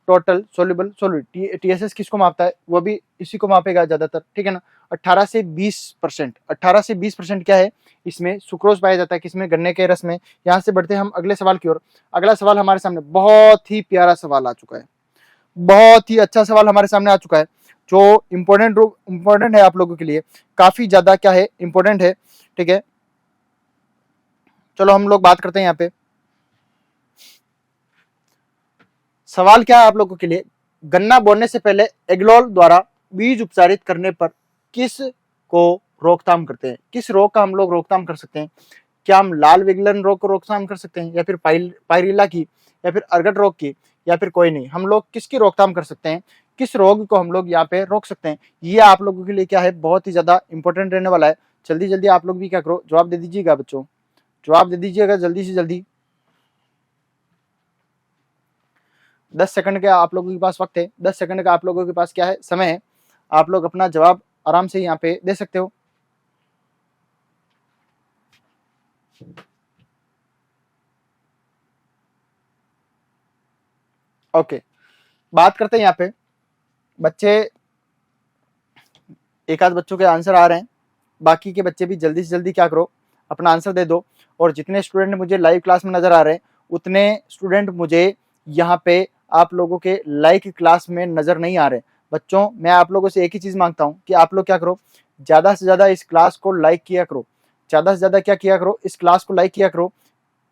टोटल सोल्यूबल सॉलिड। टीएसएस किसको मापता है? वो भी इसी को मापेगा ज्यादातर, ठीक है ना। 18 से 20%, 18 से 20% क्या है? इसमें सुक्रोज पाया जाता है। किसमें? गन्ने के रस में। यहाँ से बढ़ते हैं हम अगले सवाल की ओर। अगला सवाल हमारे सामने बहुत ही प्यारा सवाल आ चुका है, बहुत ही अच्छा सवाल हमारे सामने आ चुका है, जो इंपॉर्टेंट है आप लोगों के लिए, काफी ज्यादा क्या है, इंपॉर्टेंट है, ठीक है। चलो हम लोग बात करते हैं यहाँ पे। सवाल क्या है आप लोगों के लिए? गन्ना बोने से पहले एग्लोल द्वारा बीज उपचारित करने पर किस को रोकथाम करते हैं? किस रोग का हम लोग रोकथाम कर सकते हैं? क्या हम लाल विगलन रोग को रोकथाम कर सकते हैं, या फिर पायरिला की, या फिर अर्गट रोग की, या फिर कोई नहीं? हम लोग किसकी रोकथाम कर सकते हैं? किस रोग को हम लोग यहाँ पे रोक सकते हैं? ये आप लोगों के लिए क्या है, बहुत ही ज्यादा इंपॉर्टेंट रहने वाला है। जल्दी जल्दी आप लोग भी क्या करो, जवाब दे दीजिएगा बच्चों, जवाब दे दीजिएगा जल्दी से जल्दी। 10 सेकंड का आप लोगों के पास वक्त है, 10 सेकंड का आप लोगों के पास क्या है, समय है। आप लोग अपना जवाब आराम से यहाँ पे दे सकते हो। ओके, बात करते हैं यहाँ पे। बच्चे, एक आध बच्चों के आंसर आ रहे हैं, बाकी के बच्चे भी जल्दी से जल्दी क्या करो, अपना आंसर दे दो। और जितने स्टूडेंट मुझे लाइव क्लास में नजर आ रहे हैं, उतने स्टूडेंट मुझे यहाँ पे आप लोगों के लाइव क्लास में नजर नहीं आ रहे। बच्चों, मैं आप लोगों से एक ही चीज मांगता हूँ कि आप लोग क्या करो, ज्यादा से ज्यादा इस क्लास को लाइक किया करो, ज्यादा से ज्यादा क्या किया करो, इस क्लास को लाइक किया करो।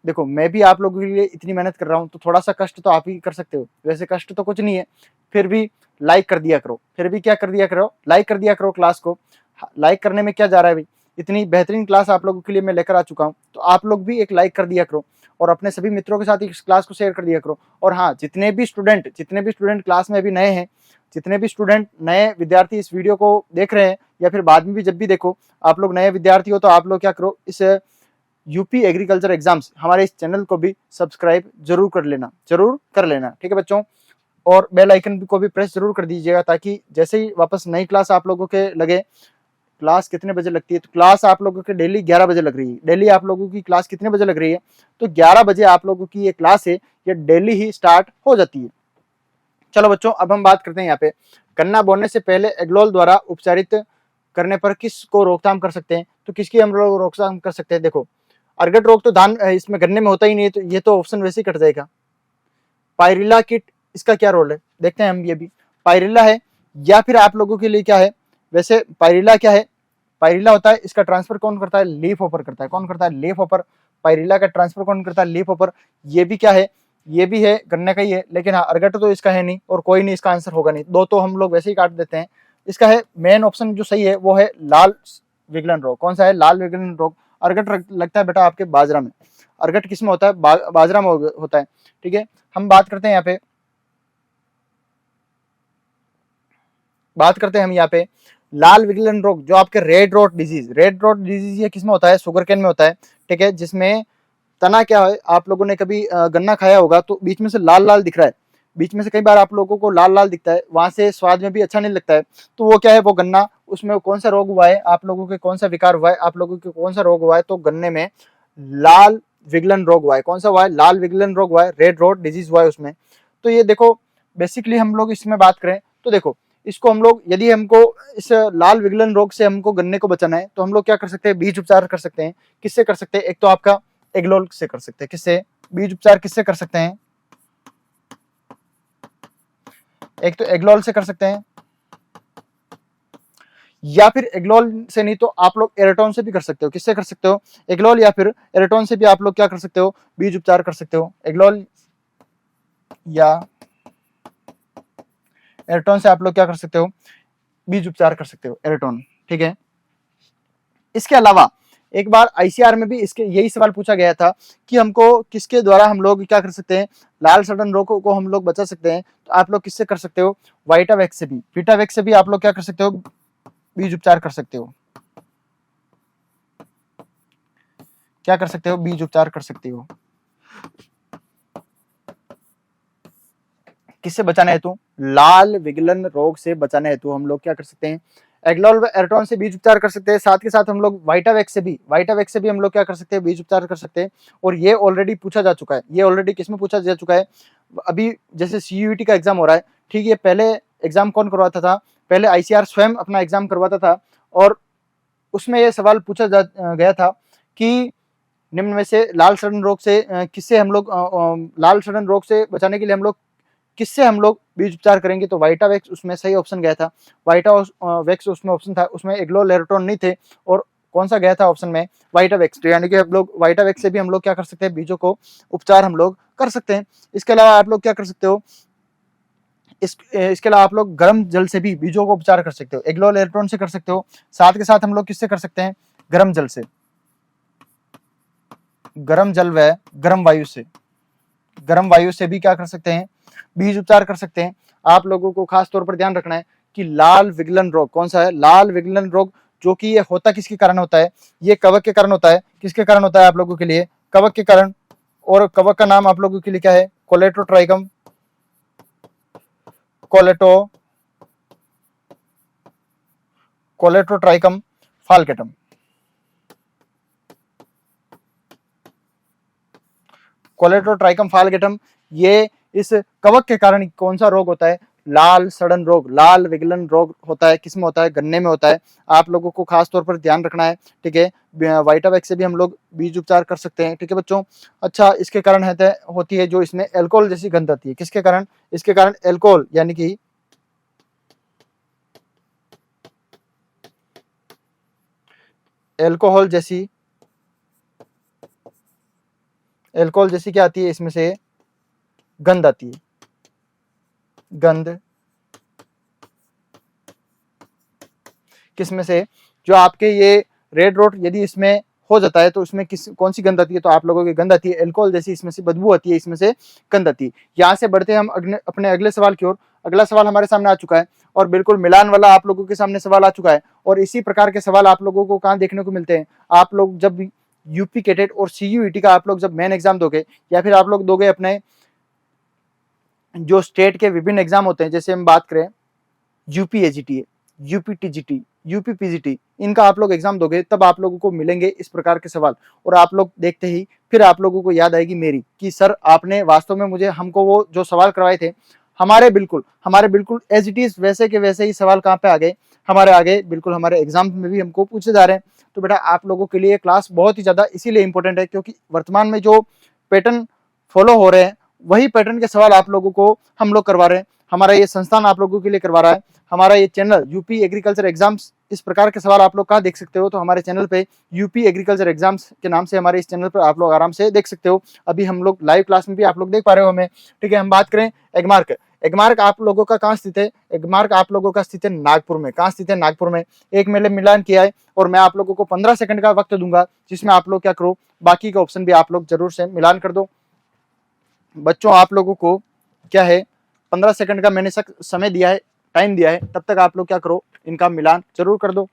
देखो, मैं भी आप लोगों के लिए इतनी मेहनत कर रहा हूँ, तो थोड़ा सा कष्ट तो आप ही कर सकते हो, वैसे कष्ट तो कुछ नहीं है, फिर भी लाइक कर दिया करो, फिर भी क्या कर दिया करो, लाइक कर दिया करो क्लास को। लाइक करने में क्या जा रहा है भाई, इतनी बेहतरीन क्लास आप लोगों के लिए मैं लेकर आ चुका हूँ, तो आप लोग भी एक लाइक कर दिया करो, और अपने सभी मित्रों के साथ इस क्लास को शेयर कर दिया करो। और हाँ, जितने भी स्टूडेंट क्लास में अभी नए हैं, जितने भी स्टूडेंट नए विद्यार्थी इस वीडियो को देख रहे हैं, या फिर बाद में भी जब भी देखो, आप लोग नए विद्यार्थी हो, तो आप लोग क्या करो, इस यूपी एग्रीकल्चर एग्जाम्स हमारे इस चैनल को भी सब्सक्राइब जरूर कर लेना, ठीक है बच्चों। और बेल आइकन को भी प्रेस जरूर कर दीजिएगा, ताकि जैसे ही वापस नई क्लास आप लोगों के लगे, क्लास कितने बजे लगती है, तो क्लास आप लोगों के डेली 11 बजे लग रही है। डेली आप लोगों की क्लास कितने बजे लग रही है? तो 11 बजे आप लोगों की ये क्लास है, ये डेली ही स्टार्ट हो जाती है। चलो बच्चों, अब हम बात करते हैं यहाँ पे, गन्ना बोने से पहले एग्लोल द्वारा उपचारित करने पर किस को रोकथाम कर सकते हैं? तो किसकी हम लोग रोकथाम कर सकते हैं? देखो, अर्गट रोग तो धान इसमें गन्ने में होता ही नहीं है, तो ये तो ऑप्शन वैसे ही कट जाएगा। पायरिला किट, इसका क्या रोल है, देखते हैं हम। ये भी पायरिला है, या फिर आप लोगों के लिए क्या है, वैसे पायरिला क्या है, पायरिला होता है, इसका ट्रांसफर कौन करता है? लीफ होपर करता है। कौन करता है? Leaf hopper. पायरिला का ट्रांसफर कौन करता है? Leaf hopper. ये भी क्या है, ये भी है, गन्ने का ही है, लेकिन हाँ, अर्गट तो इसका है नहीं, और कोई नहीं इसका आंसर होगा नहीं, दो तो हम लोग वैसे ही काट देते हैं। इसका है मेन ऑप्शन जो सही है, वो है लाल विगलन रोग। कौन सा है? लाल विगलन रोग। अर्गट लगता है बेटा आपके बाजरा में। अर्गट किस में होता है? बाजरा में होता है, ठीक है। हम बात करते हैं यहाँ पे, बात करते हैं हम यहाँ पे लाल विगलन रोग, जो आपके रेड रोड डिजीज ये किस में होता है? शुगर केन में होता है, ठीक है। जिसमें तना क्या है, आप लोगों ने कभी गन्ना खाया होगा, तो बीच में से लाल लाल दिख रहा है, बीच में से कई बार आप लोगों को लाल लाल दिखता है, वहां से स्वाद में भी अच्छा नहीं लगता है, तो वो क्या है, वो गन्ना, उसमें कौन सा रोग हुआ है आप लोगों के, कौन सा विकार हुआ है आप लोगों के, कौन सा रोग हुआ है? तो गन्ने में लाल विगलन रोग हुआ है। कौन सा हुआ है? लाल विगलन रोग हुआ है, रेड रोड डिजीज हुआ है उसमें। तो ये देखो, बेसिकली हम लोग इसमें बात करें तो देखो, इसको हम लोग, यदि हमको इस लाल विगलन रोग से हमको गन्ने को बचाना है, तो हम लोग क्या कर सकते हैं? बीज उपचार कर सकते हैं। किससे कर सकते हैं? एक तो आपका एग्लोल से कर सकते हैं। किससे? बीज उपचार किससे कर सकते हैं? एक तो एग्लोल से कर सकते हैं, या फिर एग्लोल से नहीं तो आप लोग एरेटोन से भी कर सकते हो। किससे कर सकते हो? एग्लोल या फिर एरेटोन से भी आप लोग क्या कर सकते हो? बीज उपचार कर सकते हो। एग्लोल या एरेटोन से आप लोग क्या कर सकते हो? बीज उपचार कर सकते हो, एरेटोन, ठीक है। इसके अलावा एक बार आईसीआर में भी इसके यही सवाल पूछा गया था कि हमको किसके द्वारा हम लोग क्या कर सकते हैं, लाल सड़न रोग को हम लोग बचा सकते हैं। तो आप लोग किससे कर सकते हो, वाइटावेक्स से भी, वीटावेक्स से भी आप लोग क्या कर सकते हो, बीज उपचार कर सकते हो। क्या कर सकते हो, बीज उपचार कर सकते हो। किससे बचाने हेतु, लाल विगलन रोग से बचाने हेतु हम लोग क्या कर सकते हैं, एग्लोल व एर्ट्रॉन से बीज उपचार कर सकते हैं। साथ के साथ हम लोग वाइटावेक्स से भी हम लोग क्या कर सकते हैं, बीज उपचार कर सकते हैं। और ये ऑलरेडी पूछा जा चुका है, ये ऑलरेडी किसमें पूछा जा चुका है, अभी जैसे सीयूईटी का एग्जाम हो रहा है, ठीक है, पहले एग्जाम कौन करवाता था, पहले आईसीआर स्वयं अपना एग्जाम करवाता था और उसमें यह सवाल पूछा गया था कि निम्न में से लाल सड़न रोग से किससे हम लोग लाल सड़न रोग से बचाने के लिए हम लोग किससे हम लोग बीज उपचार करेंगे। तो वाइटावेक्स उसमें सही ऑप्शन गया था, वाइटावेक्स उसमें ऑप्शन था, उसमें एग्लोलेरोटोन नहीं थे। और कौन सा गया था ऑप्शन में, वाइटावेक्स। तो यानी कि हम लोग वाइटावेक्स से भी हम लोग क्या कर सकते हैं, बीजों को उपचार हम लोग कर सकते हैं। इसके अलावा आप लोग क्या कर सकते हो, इसके अलावा आप लोग गर्म जल से भी बीजों को उपचार कर सकते हो, एग्लोलेरोटोन से कर सकते हो। साथ के साथ हम लोग किससे कर सकते हैं, गर्म जल से, गर्म जल व गर्म वायु से भी क्या कर सकते हैं, बीज उपचार कर सकते हैं। आप लोगों को खास तौर पर ध्यान रखना है कि लाल विगलन रोग कौन सा है, लाल विगलन रोग, जो कि ये होता किसके कारण होता है, ये कवक के कारण होता है। किसके कारण होता है आप लोगों के लिए, कवक के कारण। और कवक का नाम आप लोगों के लिए क्या है, कोलेटोट्राइकम, कोलेटोट्राइकम फाल्केटम। कोलेटोट्राइकम फाल्केटम, ये इस कवक के कारण कौन सा रोग होता है, लाल सड़न रोग, लाल विगलन रोग होता है। किसमें होता है, गन्ने में होता है। आप लोगों को खास तौर पर ध्यान रखना है, ठीक है। वाइटावेक्स से भी हम लोग बीज उपचार कर सकते हैं, ठीक है बच्चों। अच्छा, इसके कारण होती है जो इसमें एल्कोहल जैसी गंध आती है। किसके कारण, इसके कारण एल्कोहल यानी कि एल्कोहल जैसी क्या आती है, इसमें से गंध आती है, गंध किसमें से, जो आपके ये रेड रोट यदि इसमें हो जाता है तो उसमें कौन सी गंध आती है, तो आप लोगों की गंध आती है, एल्कोहल जैसी इसमें से बदबू आती है, इसमें से गंध आती है। यहाँ से बढ़ते हैं हम अपने अगले सवाल की ओर। अगला सवाल हमारे सामने आ चुका है और बिल्कुल मिलान वाला आप लोगों के सामने सवाल आ चुका है। और इसी प्रकार के सवाल आप लोगों को कहाँ देखने को मिलते हैं, आप लोग जब यूपी कैडेट और सीयूईटी का आप लोग जब मेन एग्जाम दोगे, या फिर आप लोग दोगे अपने जो स्टेट के विभिन्न एग्जाम होते हैं, जैसे हम बात करें UP AGT, UP TGT, UP PGT, इनका आप लोग एग्जाम दोगे तब आप लोगों को मिलेंगे इस प्रकार के सवाल। और आप लोग देखते ही फिर आप लोगों को याद आएगी मेरी कि सर आपने वास्तव में मुझे हमको वो जो सवाल करवाए थे, हमारे बिल्कुल एज इट इज वैसे के वैसे ही सवाल कहाँ पे आ गए, हमारे आगे बिल्कुल हमारे एग्जाम में भी हमको पूछे जा रहे हैं। तो बेटा आप लोगों के लिए क्लास बहुत ही ज्यादा इसीलिए इंपॉर्टेंट है क्योंकि वर्तमान में जो पैटर्न फॉलो हो रहे हैं वही पैटर्न के सवाल आप लोगों को हम लोग करवा रहे हैं। हमारा ये संस्थान आप लोगों के लिए करवा रहा है, हमारा ये चैनल यूपी एग्रीकल्चर एग्जाम्स। इस प्रकार के सवाल आप लोग कहाँ देख सकते हो, तो हमारे चैनल पे यूपी एग्रीकल्चर एग्जाम्स के नाम से हमारे इस चैनल पर आप लोग आराम से देख सकते हो। अभी हम लोग लाइव क्लास में भी आप लोग देख पा रहे हो हमें, ठीक है। हम बात करें एगमार्क, एगमार्क आप लोगों का कहाँ स्थित है, एगमार्क आप लोगों का स्थित है नागपुर में। कहाँ स्थित है, नागपुर में। एक मैंने मिलान किया है और मैं आप लोगों को 15 सेकंड का वक्त दूंगा जिसमें आप लोग क्या करो, बाकी का ऑप्शन भी आप लोग जरूर से मिलान कर दो। बच्चों आप लोगों को क्या है, 15 सेकंड का मैंने समय दिया है, टाइम दिया है, तब तक आप लोग क्या करो, इनका मिलान जरूर कर दो।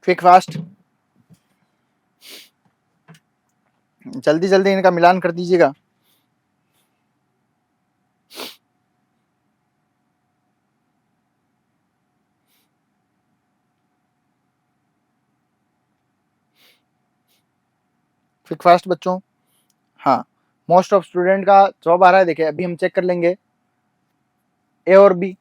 क्विक फास्ट, जल्दी जल्दी इनका मिलान कर दीजिएगा। क्विक फास्ट बच्चों। हाँ, मोस्ट ऑफ स्टूडेंट का जवाब आ रहा है। देखिए अभी हम चेक कर लेंगे ए और बी,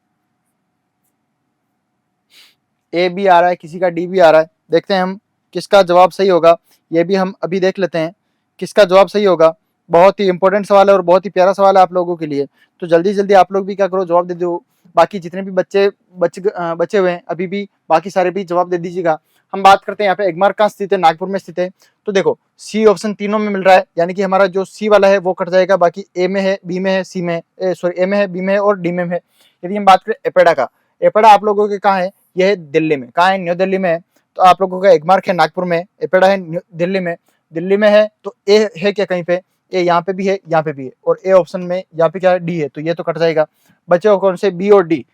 ए बी आ रहा है, किसी का डी भी आ रहा है। देखते हैं हम किसका जवाब सही होगा, ये भी हम अभी देख लेते हैं किसका जवाब सही होगा। बहुत ही इंपॉर्टेंट सवाल है और बहुत ही प्यारा सवाल है आप लोगों के लिए, तो जल्दी जल्दी आप लोग भी क्या करो, जवाब दे दो। बाकी जितने भी बच्चे बचे हुए हैं अभी भी, बाकी सारे भी जवाब दे दीजिएगा। हम बात करते हैं यहाँ पे एगमार्क कहाँ स्थित है, नागपुर में स्थित है। तो देखो सी ऑप्शन तीनों में मिल रहा है, यानी कि हमारा जो सी वाला है वो कट जाएगा, बाकी ए में है, बी में है, सी में है, सॉरी ए में है, बी में है और डी में है। यदि हम बात करें एपेडा का, एपेडा आप लोगों के कहाँ है, यह है दिल्ली में। कहाँ है, न्यू दिल्ली में है। तो आप लोगों का एगमार्क है नागपुर में, एपेडा है दिल्ली में। दिल्ली में है तो ए है क्या कहीं पे, ए यहाँ पे भी है, यहाँ पे भी है, और ए ऑप्शन में यहाँ पे क्या है, डी है, तो ये तो कट जाएगा। बचे कौन से, बी और डी।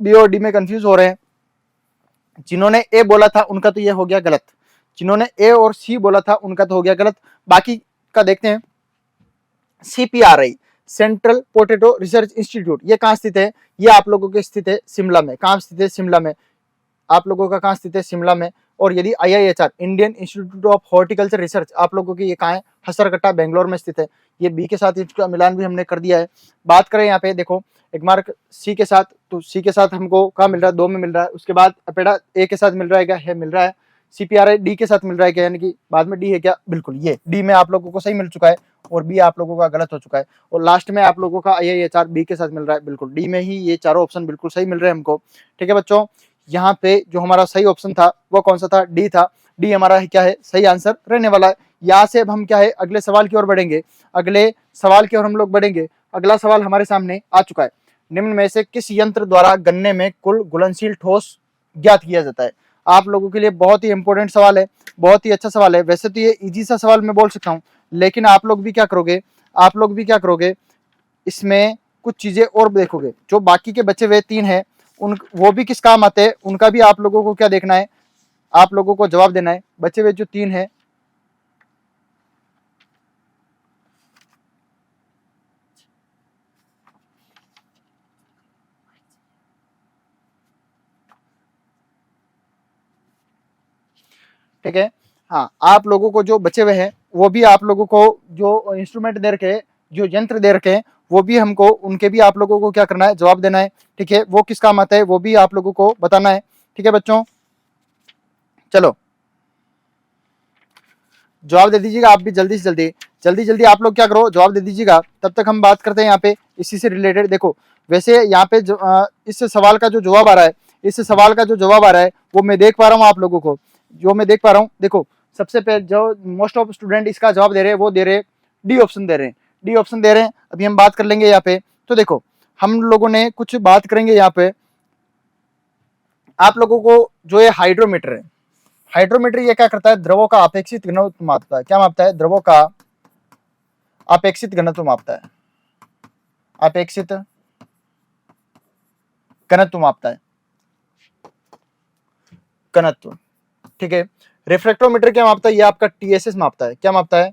बी और डी में कंफ्यूज हो रहे हैं, जिन्होंने ए बोला था उनका तो ये हो गया गलत, जिन्होंने ए और सी बोला था उनका तो हो गया गलत। बाकी का देखते हैं। CPRI, central potato research institute, ये कहाँ स्थित है, ये आप लोगों के स्थित है शिमला में। कहाँ स्थित है, शिमला में। आप लोगों का कहाँ स्थित है, शिमला में। और यदि IIHR, Indian Institute of Horticulture Research, आप लोगों की ये कहाँ है, हसरकट्टा बेंगलोर में स्थित है। ये बी के साथ इसका मिलान भी हमने कर दिया है। बात करें यहाँ पे देखो एगमार्क सी के साथ, तो सी के साथ हमको कहाँ मिल रहा है, 2 में मिल रहा है। उसके बाद अपेडा ए के साथ मिल रहा है क्या, है मिल रहा है। सीपीआरआई डी के साथ मिल रहा है क्या, यानी कि बाद में डी है क्या, बिल्कुल ये डी में आप लोगों को सही मिल चुका है, और बी आप लोगों का गलत हो चुका है। और लास्ट में आप लोगों का आईआईएचआर बी के साथ मिल रहा है, बिल्कुल डी में ही ये चारों ऑप्शन बिल्कुल सही मिल रहे हैं हमको। ठीक है बच्चों, यहाँ पे जो हमारा सही ऑप्शन था वो कौन सा था, डी था। डी हमारा क्या है, सही आंसर रहने वाला है। यहाँ से अब हम क्या है, अगले सवाल की ओर बढ़ेंगे। अगले सवाल की ओर हम लोग बढ़ेंगे। अगला सवाल हमारे सामने आ चुका है। निम्न में से किस यंत्र द्वारा गन्ने में कुल घुलनशील ठोस ज्ञात किया जाता है। आप लोगों के लिए बहुत ही इंपॉर्टेंट सवाल है, बहुत ही अच्छा सवाल है। वैसे तो ये इजी सा सवाल मैं बोल सकता हूँ, लेकिन आप लोग भी क्या करोगे, आप लोग भी क्या करोगे, इसमें कुछ चीजें और देखोगे। जो बाकी के बचे हुए 3 हैं उन वो भी किस काम आते हैं, उनका भी आप लोगों को क्या देखना है, आप लोगों को जवाब देना है। बचे हुए जो 3 हैं, ठीक है। हाँ, आप लोगों को जो बचे हुए हैं वो भी आप लोगों को जो इंस्ट्रूमेंट दे रखे, जो यंत्र दे रखे हैं, वो भी हमको उनके भी आप लोगों को क्या करना है, जवाब देना है। ठीक है, वो किस काम आता है वो भी आप लोगों को बताना है। ठीक है बच्चों, चलो जवाब दे दीजिएगा आप भी जल्दी से जल्दी, जल्दी जल्दी आप लोग क्या करो, जवाब दे दीजिएगा। तब तक हम बात करते हैं यहाँ पे इसी से रिलेटेड। देखो वैसे यहाँ पे इस सवाल का जो जवाब आ रहा है, इस सवाल का जो जवाब आ रहा है वो मैं देख पा रहा हूँ आप लोगों को, जो मैं देख पा रहा हूँ। देखो सबसे पहले जो मोस्ट ऑफ स्टूडेंट इसका जवाब दे रहे हैं वो दे रहे हैं डी ऑप्शन दे रहे हैं, डी ऑप्शन दे रहे हैं। अभी हम बात कर लेंगे यहाँ पे। तो देखो हम लोगों ने कुछ बात करेंगे यहाँ पे। आप लोगों को जो ये हाइड्रोमीटर है, हाइड्रोमीटर ये क्या करता है, द्रवों का अपेक्षित घनत्व मापता है। क्या मापता है, द्रवों का अपेक्षित घनत्व मापता है, अपेक्षित घनत्व मापता है, घनत्व। ठीक है, रिफ्रैक्टोमीटर क्या मापता है, ये आपका टीएसएस मापता है। क्या मापता है,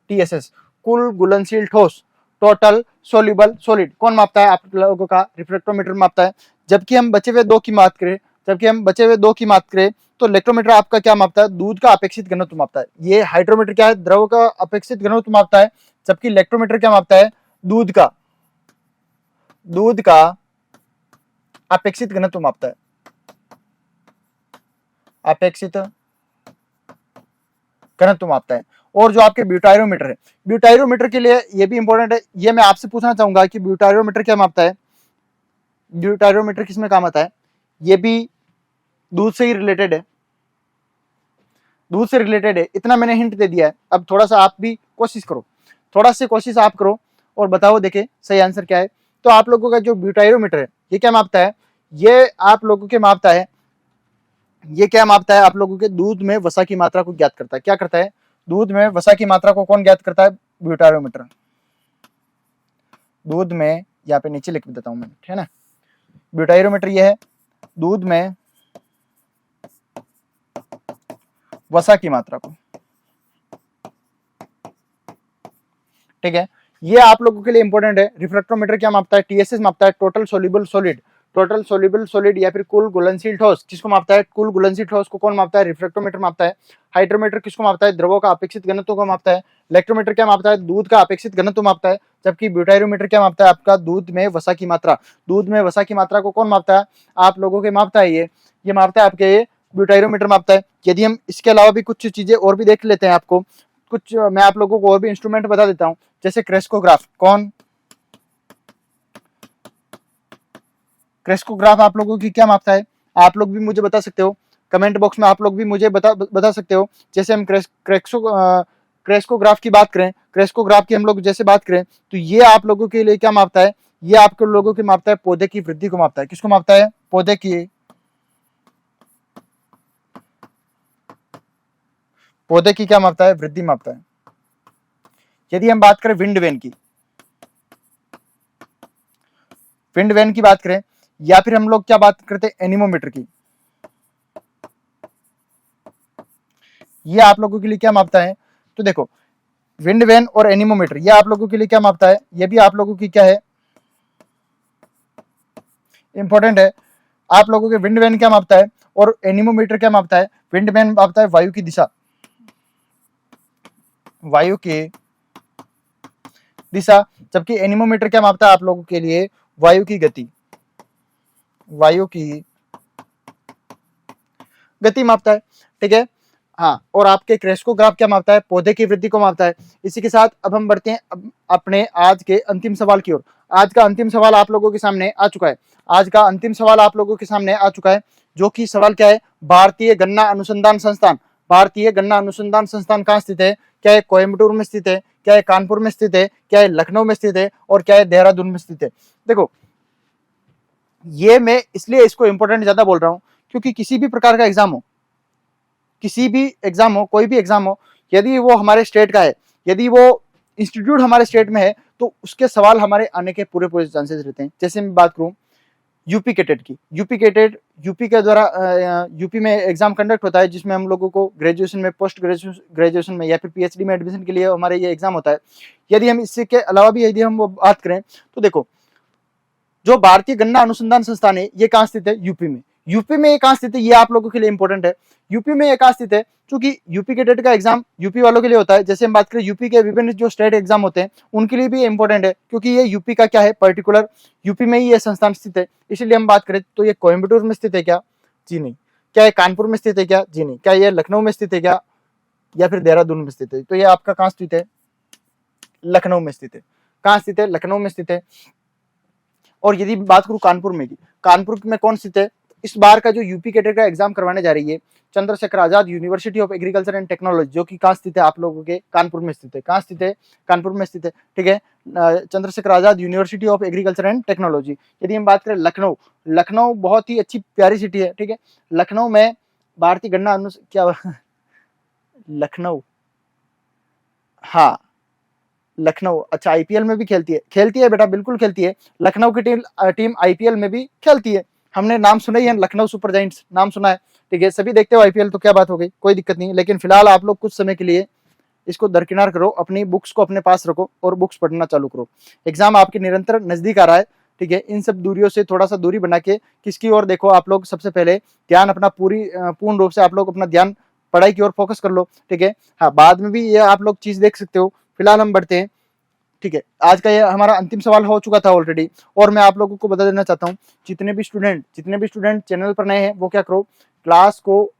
टीएसएस, कुल घुलनशील ठोस, टोटल सोल्यूबल सॉलिड। कौन मापता है, आप लोगों का रिफ्रैक्टोमीटर मापता है। जबकि हम बचे हुए 2 की बात करें, जबकि हम बचे हुए 2 की बात करें तो इलेक्ट्रोमीटर आपका क्या मापता है, दूध का अपेक्षित घनत्व मापता है। ये हाइड्रोमीटर क्या है, द्रव का अपेक्षित घनत्व मापता है, जबकि इलेक्ट्रोमीटर क्या मापता है, दूध का, दूध का अपेक्षित घनत्व मापता है, अपेक्षित घनत्व मापता है। और जो आपके ब्यूटाइरोमीटर है, ब्यूटाइरोमीटर के लिए ये भी इंपॉर्टेंट है, ये मैं आपसे पूछना चाहूंगा कि ब्यूटाइरोमीटर क्या मापता है, ब्यूटाइरोमीटर किसमें काम आता है। ये भी दूध से ही रिलेटेड है, दूध से रिलेटेड है। इतना मैंने हिंट दे दिया है, अब थोड़ा सा आप भी कोशिश करो, थोड़ा सी कोशिश आप करो और बताओ देखे सही आंसर क्या है। तो आप लोगों का जो ब्यूटाइरोमीटर है ये क्या मापता है, ये आप लोगों के मापता है, ये क्या मापता है, आप लोगों के दूध में वसा की मात्रा को ज्ञात करता है। क्या करता है, दूध में वसा की मात्रा को कौन ज्ञात करता है, ब्यूटाइरोमीटर। दूध में, यहाँ पे नीचे लिख देता हूं मैं, ठीक है ना, ब्यूटाइरोमीटर ये है, दूध में वसा की मात्रा को। ठीक है, ये आप लोगों के लिए इंपॉर्टेंट है। रिफ्रैक्टोमीटर क्या मापता है, टीएसएस मापता है, total soluble solid, total soluble solid या फिर कुल घुलनशील ठोस, किसको मापता है, कुल घुलनशील ठोस को कौन मापता है, रिफ्रैक्टोमीटर मापता है। हाइड्रोमीटर किसको मापता है, द्रवों का अपेक्षित घनत्व को मापता है। इलेक्ट्रोमीटर क्या मापता है, दूध का अपेक्षित घनत्व मापता है। जबकि ब्यूटाइरोमीटर क्या मापता है, आपका दूध में वसा की मात्रा, दूध में वसा की मात्रा को कौन मापता है, आप लोगों के मापता है। ये मापता है आपके, ये ब्यूटाइरोमीटर मापता है। यदि हम इसके अलावा भी कुछ चीजें और भी देख लेते हैं, आपको कुछ मैं आप लोगों को और भी इंस्ट्रूमेंट बता देता हूं, जैसे क्रेस्कोग्राफ। कौन, क्रेस्कोग्राफ आप लोगों की क्या मापता है, आप लोग भी मुझे बता सकते हो। कमेंट बॉक्स में आप लोग भी मुझे बता सकते हो। जैसे हम क्रेस्कोग्राफ की बात करें, क्रेस्कोग्राफ की हम लोग जैसे बात करें, तो ये आप लोगों के लिए क्या मापता है? ये आपके लोगों की मापता है पौधे की वृद्धि को मापता है। किसको मापता है? पौधे की क्या मापता है? वृद्धि मापता है। यदि हम बात करें विंड वैन की बात करें, या फिर हम लोग क्या बात करते हैं? एनीमोमीटर की। ये आप लोगों के लिए क्या मापता है? तो देखो, विंड वैन और एनीमोमीटर ये आप लोगों के लिए क्या मापता है? ये भी आप लोगों की क्या है? इंपॉर्टेंट है। आप लोगों के विंड वैन क्या मापता है और एनीमोमीटर क्या मापता है? विंड वैन मापता है वायु की दिशा, जबकि एनीमोमीटर क्या मापता है आप लोगों के लिए? वायु की गति मापता है। ठीक है, हाँ। और आपके क्रेस्कोग्राफ क्या मापता है? पौधे की वृद्धि को मापता है। इसी के साथ अब हम बढ़ते हैं अपने आज के अंतिम सवाल की ओर। आज का अंतिम सवाल आप लोगों के सामने आ चुका है। जो कि सवाल क्या है? भारतीय गन्ना अनुसंधान संस्थान कहाँ स्थित है? क्या है कोयम्बटूर में स्थित है? क्या है कानपुर में स्थित है? क्या है लखनऊ में स्थित है? और क्या है देहरादून में स्थित है? देखो, ये मैं इसलिए इसको इंपॉर्टेंट ज्यादा बोल रहा हूं क्योंकि किसी भी प्रकार का एग्जाम हो, कोई भी एग्जाम हो, यदि वो हमारे स्टेट का है, यदि वो इंस्टीट्यूट हमारे स्टेट में है, तो उसके सवाल हमारे आने के पूरे चांसेस रहते हैं। जैसे मैं बात करूं यूपी केटेट की, यूपी के द्वारा यूपी में एग्जाम कंडक्ट होता है, जिसमें हम लोगों को ग्रेजुएशन में, पोस्ट ग्रेजुएशन में या फिर पीएचडी में एडमिशन के लिए हमारे ये एग्जाम होता है। यदि हम इससे के अलावा भी यदि हम बात करें, तो देखो, जो भारतीय गन्ना अनुसंधान संस्थान है, ये कहाँ स्थित है? यूपी में ये कहाँ स्थित है? ये आप लोगों के लिए इंपॉर्टेंट है। यूपी में ये कहाँ स्थित है? क्योंकि यूपी के डेट का एग्जाम यूपी वालों के लिए होता है। जैसे हम बात करें यूपी के विभिन्न जो स्टेट एग्जाम होते हैं, उनके लिए भी इंपॉर्टेंट है, क्योंकि ये यूपी का क्या है? पर्टिकुलर यूपी में ही ये संस्थान स्थित है। इसलिए हम बात करें तो ये कोयम्बटूर में स्थित है क्या? जी नहीं। क्या ये कानपुर में स्थित है क्या? जी नहीं। क्या ये लखनऊ में स्थित है क्या? या फिर देहरादून में स्थित है? तो ये आपका कहाँ स्थित है? लखनऊ में स्थित है। कहाँ स्थित है? लखनऊ में स्थित है। और यदि बात करूं कानपुर में की, कानपुर में कौन स्थित है? इस बार का जो यूपी कैडेट का एग्जाम करवाने जा रही है, Chandrashekhar Azad University of Agriculture and Technology, जो कि कहाँ स्थित है? आप लोगों के कानपुर में स्थित है। कहाँ स्थित है? कानपुर में स्थित है। ठीक है, Chandrashekhar Azad University of Agriculture and Technology. यदि हम बात करें लखनऊ बहुत ही अच्छी प्यारी सिटी है। ठीक है, लखनऊ में भारतीय गन्ना क्या लखनऊ, हाँ, लखनऊ, अच्छा, आईपीएल में भी खेलती है बेटा, बिल्कुल खेलती है। लखनऊ की टीम आईपीएल में भी खेलती है। हमने नाम सुना ही है, लखनऊ सुपर जायंट्स नाम सुना है। ठीक है, सभी देखते हो आईपीएल, तो क्या बात हो गई, कोई दिक्कत नहीं। लेकिन फिलहाल आप लोग कुछ समय के लिए इसको दरकिनार करो, अपनी बुक्स को अपने पास रखो और बुक्स पढ़ना चालू करो। एग्जाम आपके निरंतर नजदीक आ रहा है। ठीक है, इन सब दूरियों से थोड़ा सा दूरी बना के किसकी ओर देखो आप लोग। सबसे पहले ध्यान अपना पूर्ण रूप से आप लोग अपना ध्यान पढ़ाई की ओर फोकस कर लो। ठीक है, हाँ, बाद में भी ये आप लोग चीज देख सकते हो। फिलहाल हम बढ़ते हैं। ठीक है, आज का ये हमारा अंतिम सवाल हो चुका था ऑलरेडी, और मैं आप लोगों को बता देना चाहता हूँ, जितने भी स्टूडेंट चैनल पर नए हैं, वो क्या करो, क्लास को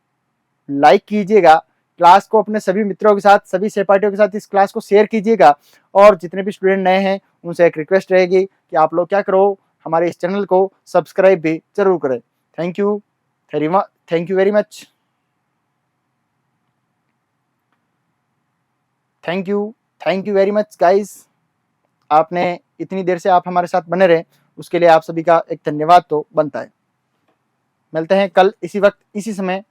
लाइक कीजिएगा, क्लास को अपने सभी मित्रों के साथ, सभी सहपाठियों के साथ इस क्लास को शेयर कीजिएगा। और जितने भी स्टूडेंट नए हैं, उनसे एक रिक्वेस्ट रहेगी कि आप लोग क्या करो, हमारे इस चैनल को सब्सक्राइब भी जरूर करें। Thank you very much. Thank you very much guys. आपने इतनी देर से आप हमारे साथ बने रहे, उसके लिए आप सभी का एक धन्यवाद तो बनता है। मिलते हैं कल इसी वक्त इसी समय